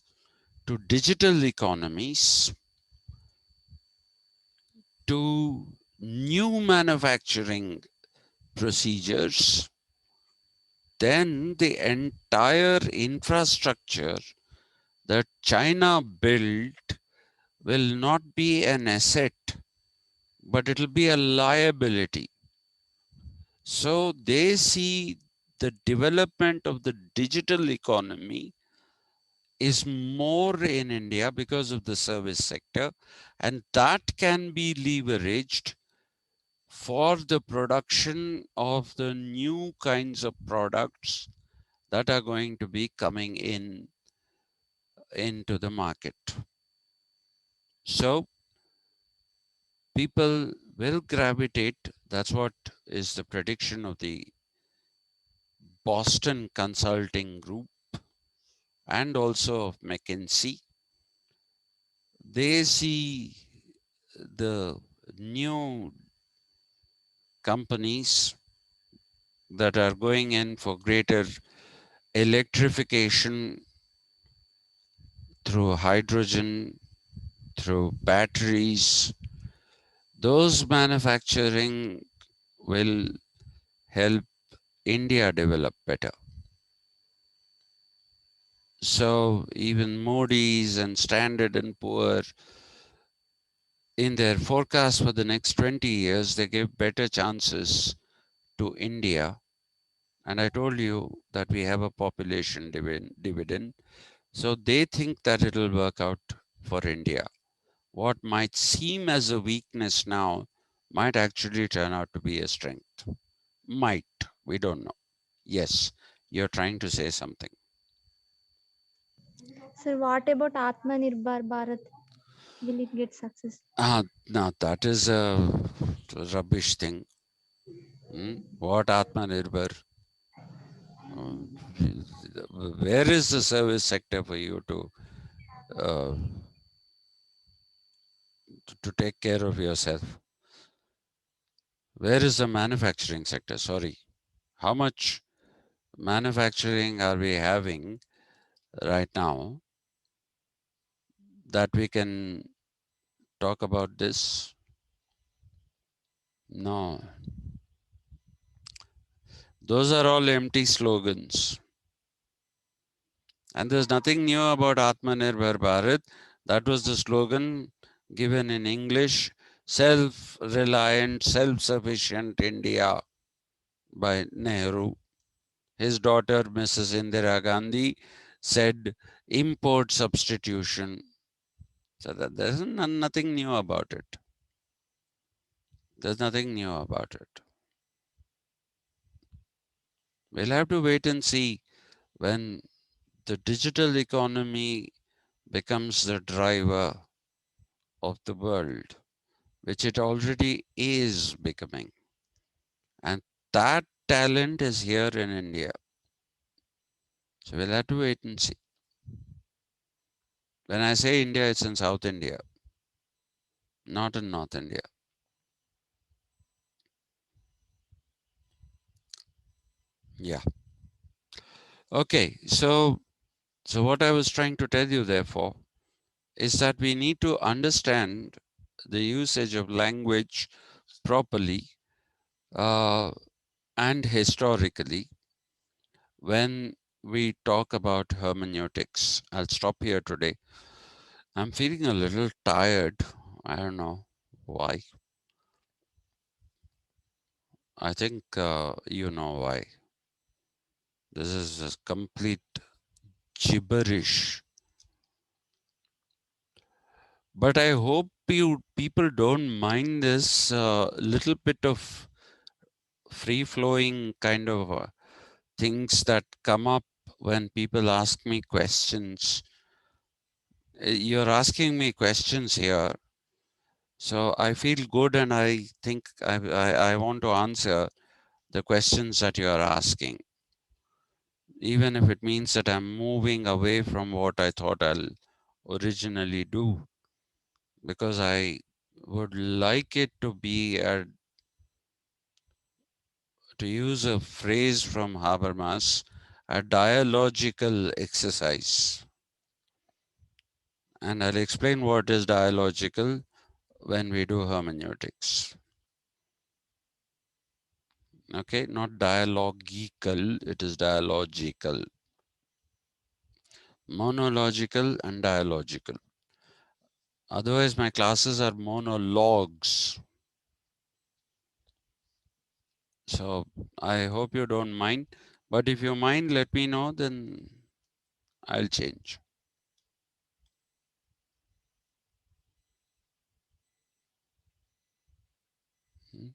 to digital economies, to new manufacturing procedures, then the entire infrastructure that China built will not be an asset, but it will be a liability. So they see the development of the digital economy is more in India because of the service sector, and that can be leveraged for the production of the new kinds of products that are going to be coming into the market. So people will gravitate. That's what is the prediction of the Boston Consulting Group and also of McKinsey. They see the new companies that are going in for greater electrification through hydrogen, through batteries. Those manufacturing will help India develop better. So even Moody's and Standard and Poor, in their forecast for the next 20 years, they give better chances to India. And I told you that we have a population dividend. So they think that it will work out for India. What might seem as a weakness now might actually turn out to be a strength. Might, we don't know. Yes, you're trying to say something. Sir, what about Atmanirbhar Bharat? Will it get success? Now that is a rubbish thing. What Atmanirbhar? Where is the service sector for you uh, to take care of yourself? Where is the manufacturing sector? Sorry. How much manufacturing are we having right now that we can talk about this? No. Those are all empty slogans. And there's nothing new about Atmanirbhar Bharat. That was the slogan given in English, self-reliant, self-sufficient India by Nehru. His daughter, Mrs. Indira Gandhi, said import substitution. So that there's nothing new about it. There's nothing new about it. We'll have to wait and see when the digital economy becomes the driver of the world, which it already is becoming. And that talent is here in India. So we'll have to wait and see. When I say India, it's in South India, not in North India. Yeah. Okay. So what I was trying to tell you, therefore, is that we need to understand the usage of language properly and historically when we talk about hermeneutics. I'll stop here today. I'm feeling a little tired. I don't know why. I think you know why. This is a complete gibberish. But I hope people don't mind this little bit of free-flowing kind of things that come up when people ask me questions. You're asking me questions here, so I feel good, and I think I want to answer the questions that you are asking, even if it means that I'm moving away from what I thought I'll originally do, because I would like it to be to use a phrase from Habermas, a dialogical exercise. And I'll explain what is dialogical when we do hermeneutics. Okay, not dialogical, it is dialogical. Monological and dialogical. Otherwise, my classes are monologues. So I hope you don't mind. But if you mind, let me know, then I'll change. Hmm.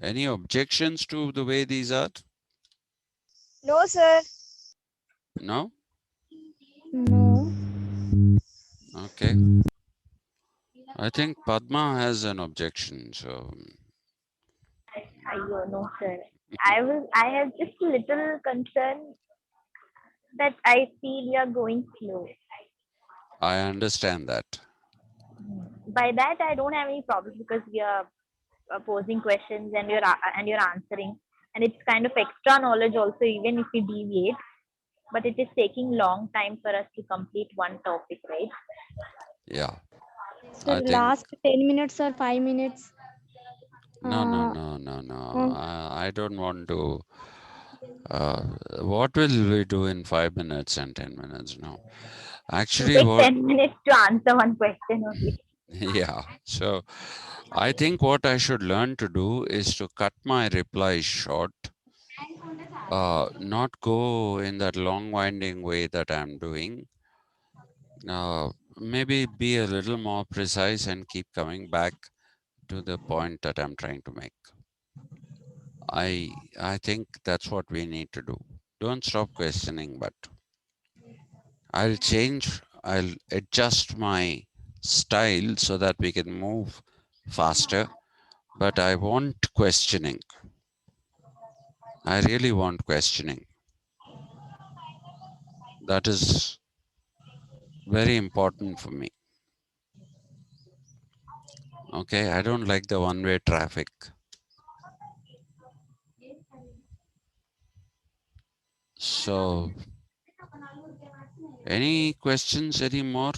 Any objections to the way these are? No, sir. No? No. Okay. I think Padma has an objection. So No, sir. I have just a little concern that I feel you are going slow. I understand that. By that, I don't have any problems because we are posing questions and you're answering, and it's kind of extra knowledge also, even if we deviate. But it is taking long time for us to complete one topic, right? Yeah. Sir, I think last 10 minutes or 5 minutes. no. Uh, I don't want to. Uh, what will we do in 5 minutes and 10 minutes? No. You Actually, take what 10 minutes to answer one question only. yeah. So I think what I should learn to do is to cut my replies short, not go in that long winding way that I'm doing. Maybe be a little more precise and keep coming back to the point that I'm trying to make. I think that's what we need to do. Don't stop questioning, but I'll adjust my style so that we can move faster. But I want questioning. I really want questioning. That is very important for me. Okay, I don't like the one-way traffic. So, any questions anymore?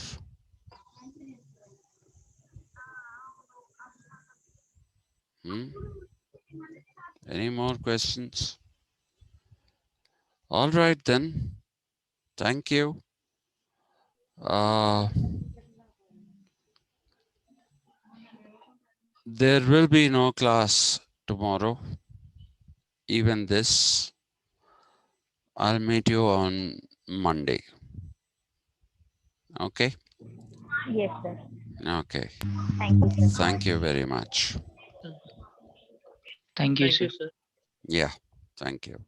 Any more questions? All right then. Thank you. There will be no class tomorrow. Even this, I'll meet you on Monday. Okay? Yes, sir. Okay. Thank you, sir. Thank you very much. Thank you, Thank you, sir. sir. Yeah. Thank you.